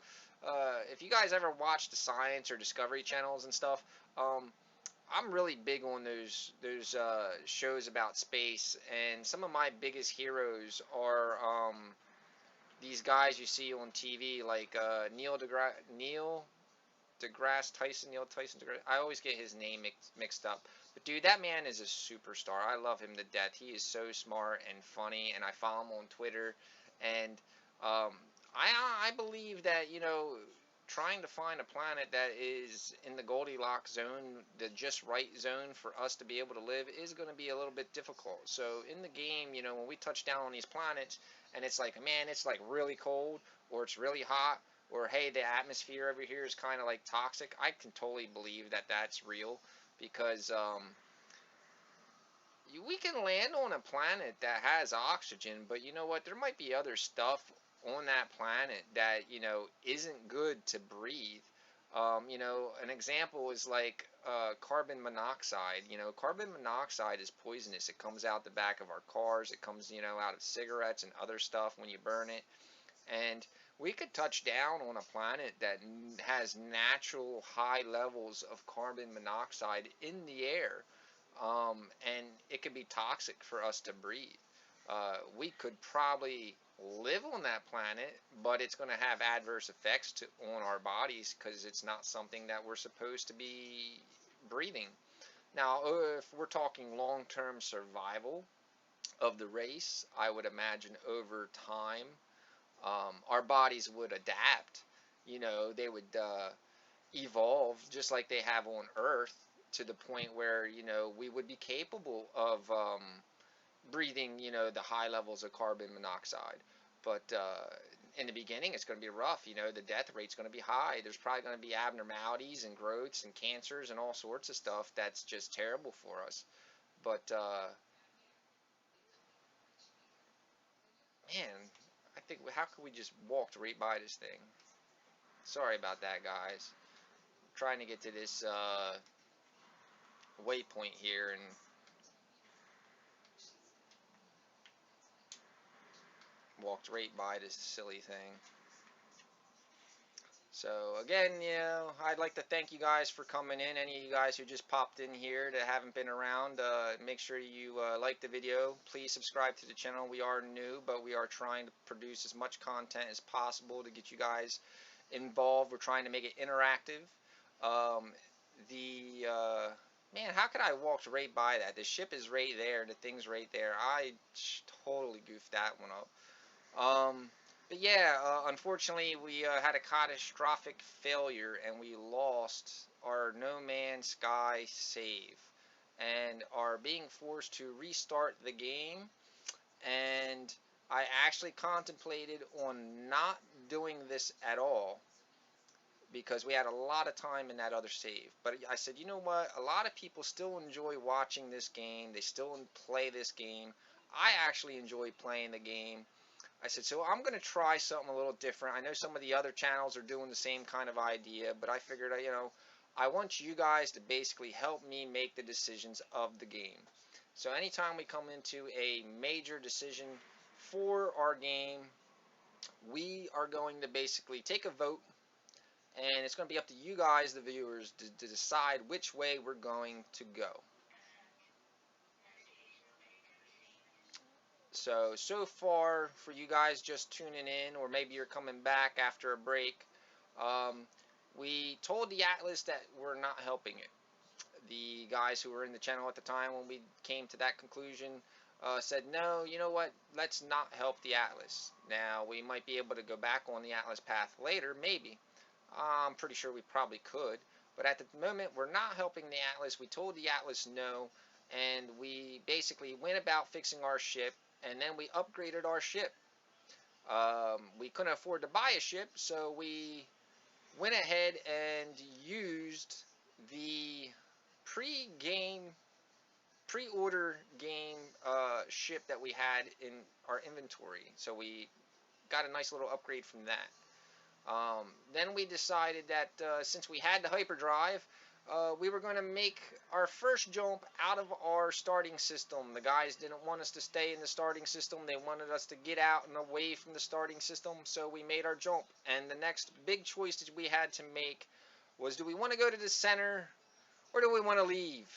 if you guys ever watch the Science or Discovery channels and stuff, I'm really big on those shows about space, and some of my biggest heroes are these guys you see on TV, like Neil deGrasse Tyson, Neil Tyson deGrasse. I always get his name mixed up. But dude, that man is a superstar. I love him to death. He is so smart and funny, and I follow him on Twitter. And um, I believe that, you know, trying to find a planet that is in the Goldilocks zone, the just right zone for us to be able to live, is going to be a little bit difficult. So in the game, you know, when we touch down on these planets, and it's like, man, it's like really cold, or it's really hot, or hey, the atmosphere over here is kind of like toxic, I can totally believe that that's real, because we can land on a planet that has oxygen, but you know what? There might be other stuff on that planet that, you know, isn't good to breathe. You know, an example is like carbon monoxide. You know, carbon monoxide is poisonous. It comes out the back of our cars. It comes, you know, out of cigarettes and other stuff when you burn it. And we could touch down on a planet that has natural high levels of carbon monoxide in the air, and it could be toxic for us to breathe. We could probably live on that planet, but it's going to have adverse effects on our bodies because it's not something that we're supposed to be breathing. Now, if we're talking long-term survival of the race, I would imagine over time our bodies would adapt. You know, they would evolve just like they have on Earth to the point where, you know, we would be capable of breathing, you know, the high levels of carbon monoxide. But in the beginning, it's going to be rough. You know, the death rate's going to be high. There's probably going to be abnormalities and growths and cancers and all sorts of stuff that's just terrible for us. But man, I think how could we just walked right by this thing? Sorry about that, guys. I'm trying to get to this waypoint here and walked right by this silly thing. So again, I'd like to thank you guys for coming in. Any of you guys who just popped in here that haven't been around, make sure you like the video. Please subscribe to the channel. We are new, but we are trying to produce as much content as possible to get you guys involved. We're trying to make it interactive. Um, man, how could I walk right by that? The ship is right there. The thing's right there. I totally goofed that one up. But yeah, unfortunately, we had a catastrophic failure and we lost our No Man's Sky save and are being forced to restart the game. And I actually contemplated on not doing this at all because we had a lot of time in that other save. But I said, you know what? A lot of people still enjoy watching this game. They still play this game. I actually enjoy playing the game. I said, so I'm going to try something a little different. I know some of the other channels are doing the same kind of idea, but I figured, I want you guys to basically help me make the decisions of the game. So anytime we come into a major decision for our game, we are going to basically take a vote, and it's going to be up to you guys, the viewers, to decide which way we're going to go. So far, for you guys just tuning in, or maybe you're coming back after a break, um, we told the Atlas that we're not helping it. The guys who were in the channel at the time when we came to that conclusion said, no, you know what, let's not help the Atlas. Now, we might be able to go back on the Atlas path later, maybe. I'm pretty sure we probably could. But at the moment, we're not helping the Atlas. We told the Atlas no, and we basically went about fixing our ship, and then we upgraded our ship. We couldn't afford to buy a ship, so we went ahead and used the pre-game, pre-order game ship that we had in our inventory. So we got a nice little upgrade from that. Then we decided that since we had the hyperdrive, we were going to make our first jump out of our starting system. The guys didn't want us to stay in the starting system. They wanted us to get out and away from the starting system, so we made our jump. And the next big choice that we had to make was, do we want to go to the center or do we want to leave?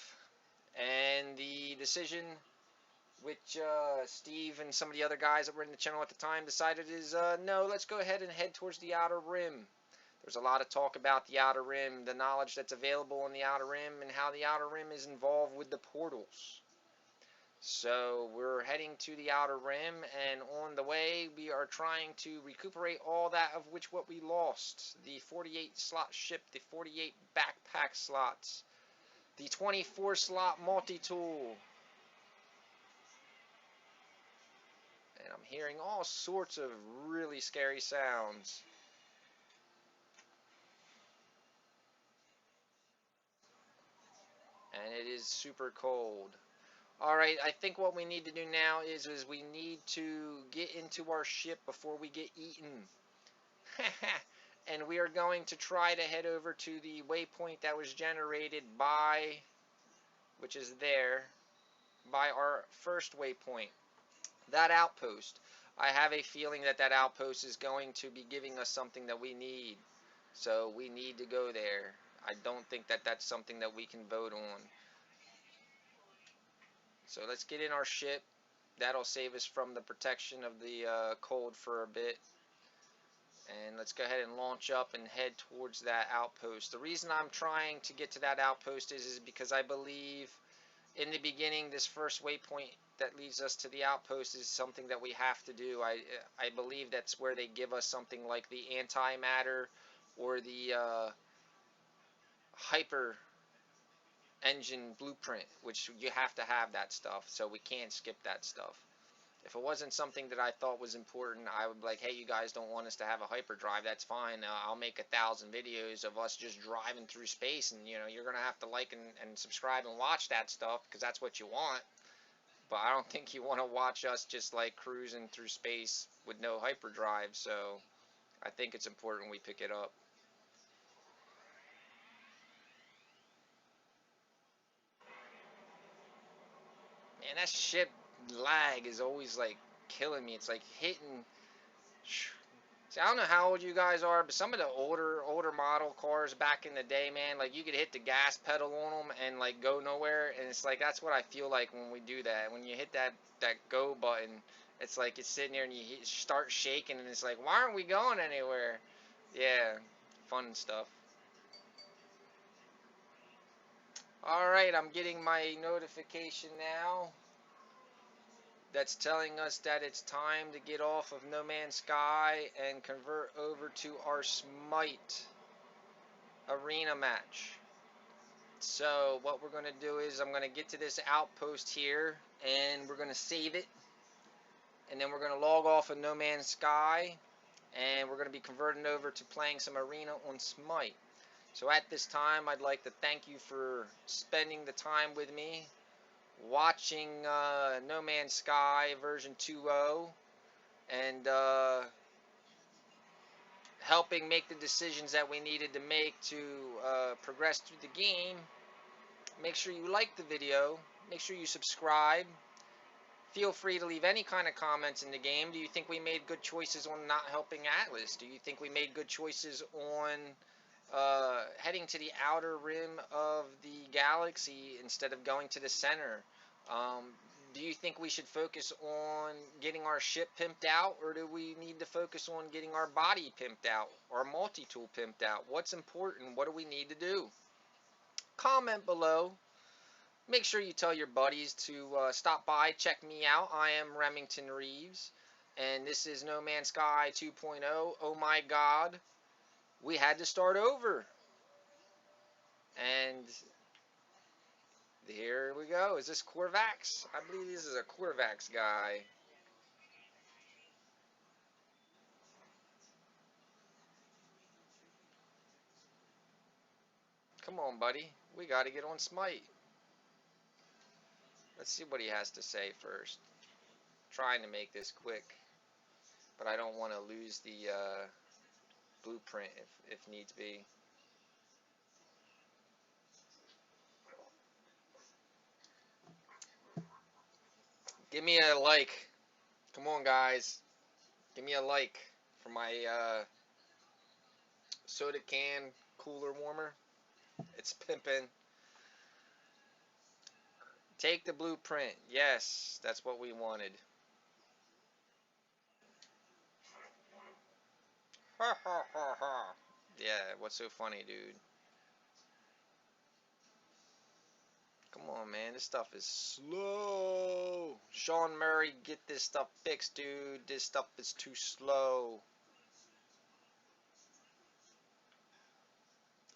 And the decision, which Steve and some of the other guys that were in the channel at the time decided, is no, let's go ahead and head towards the outer rim. There's a lot of talk about the outer rim, the knowledge that's available in the outer rim, and how the outer rim is involved with the portals. So we're heading to the outer rim, and on the way we are trying to recuperate all that of which what we lost. The 48 slot ship, the 48 backpack slots, the 24 slot multi-tool. And I'm hearing all sorts of really scary sounds. And it is super cold. Alright, I think what we need to do now is we need to get into our ship before we get eaten. And we are going to try to head over to the waypoint that was generated by, which is there, by our first waypoint. That outpost. I have a feeling that that outpost is going to be giving us something that we need. So we need to go there. I don't think that that's something that we can vote on. So let's get in our ship. That'll save us from the protection of the cold for a bit. And let's go ahead and launch up and head towards that outpost. The reason I'm trying to get to that outpost is because I believe in the beginning this first waypoint that leads us to the outpost is something that we have to do. I believe that's where they give us something like the antimatter or the hyper engine blueprint, which you have to have that stuff, so we can't skip that stuff. If it wasn't something that I thought was important, I would be like, hey, you guys don't want us to have a hyperdrive, that's fine. I'll make 1,000 videos of us just driving through space, and you're gonna have to like and subscribe and watch that stuff because that's what you want. But I don't think you want to watch us just like cruising through space with no hyperdrive, so I think it's important we pick it up. Man, that ship lag is always like killing me. It's like hitting See, I don't know how old you guys are, but some of the older model cars back in the day, man, like you could hit the gas pedal on them and like go nowhere, and it's like that's what I feel like when we do that. When you hit that go button, it's like it's sitting there and you start shaking, and it's like, why aren't we going anywhere? Yeah, fun stuff. All right, I'm getting my notification now that's telling us that it's time to get off of No Man's Sky and convert over to our Smite arena match. So what we're going to do is I'm going to get to this outpost here and we're going to save it, and then we're going to log off of No Man's Sky and we're going to be converting over to playing some arena on Smite. So at this time, I'd like to thank you for spending the time with me watching No Man's Sky version 2.0 and helping make the decisions that we needed to make to progress through the game. Make sure you like the video, make sure you subscribe. Feel free to leave any kind of comments in the game. Do you think we made good choices on not helping Atlas? Do you think we made good choices on heading to the outer rim of the galaxy instead of going to the center? Do you think we should focus on getting our ship pimped out, or do we need to focus on getting our body pimped out, our multi-tool pimped out? What's important? What do we need to do? Comment below. Make sure you tell your buddies to stop by, check me out. I am Remington Reeves, and this is No Man's Sky 2.0. Oh my god, we had to start over. And here we go. Is this Corvax? I believe this is a Corvax guy. Come on, buddy. We got to get on Smite. Let's see what he has to say first. Trying to make this quick, but I don't want to lose the blueprint if needs be. Give me a like. Come on, guys. Give me a like for my soda can cooler warmer. It's pimping. Take the blueprint. Yes, that's what we wanted. Ha ha ha ha. Yeah, what's so funny, dude? Come on, man. This stuff is slow. Sean Murray, get this stuff fixed, dude. This stuff is too slow.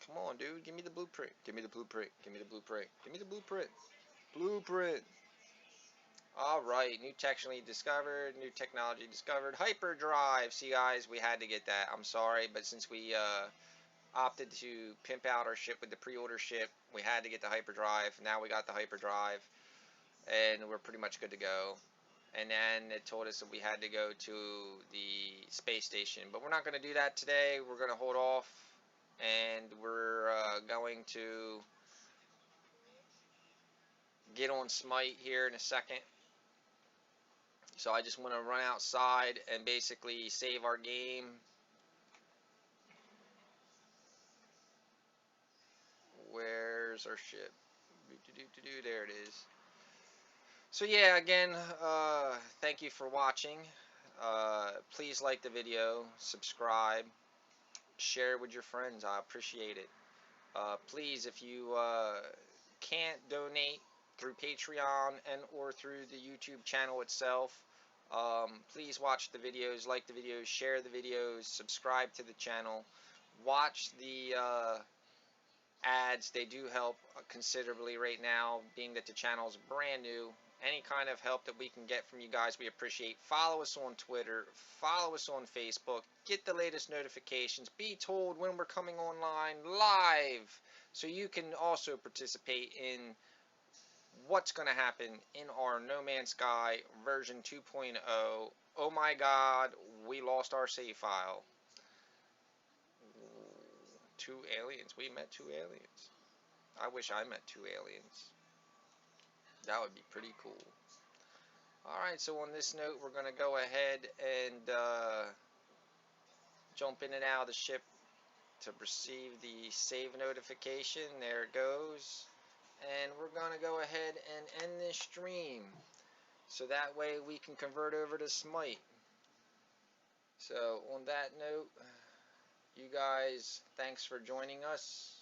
Come on, dude. Give me the blueprint. Give me the blueprint. Give me the blueprint. Give me the blueprint. Blueprint. Alright, new technology discovered. New technology discovered. Hyperdrive. See, guys, we had to get that. I'm sorry, but since we opted to pimp out our ship with the pre-order ship, we had to get the hyperdrive. Now we got the hyperdrive, and we're pretty much good to go. And then it told us that we had to go to the space station, but we're not going to do that today. We're going to hold off, and we're going to get on Smite here in a second. So I just want to run outside and basically save our game. Where's our ship? There it is. So yeah, again, thank you for watching. Please like the video, subscribe, share it with your friends. I appreciate it. Please, if you can't donate through Patreon and or through the YouTube channel itself, please watch the videos, like the videos, share the videos, subscribe to the channel, watch the ads. They do help considerably right now, being that the channel is brand new. Any kind of help that we can get from you guys, we appreciate. Follow us on Twitter, follow us on Facebook, get the latest notifications, be told when we're coming online live, so you can also participate in what's going to happen in our No Man's Sky version 2.0. Oh my god, we lost our save file. 2 aliens. We met 2 aliens. I wish I met 2 aliens. That would be pretty cool. Alright, so on this note, we're going to go ahead and jump in and out of the ship to receive the save notification. There it goes. And we're going to go ahead and end this stream, so that way we can convert over to Smite. So on that note, you guys, thanks for joining us.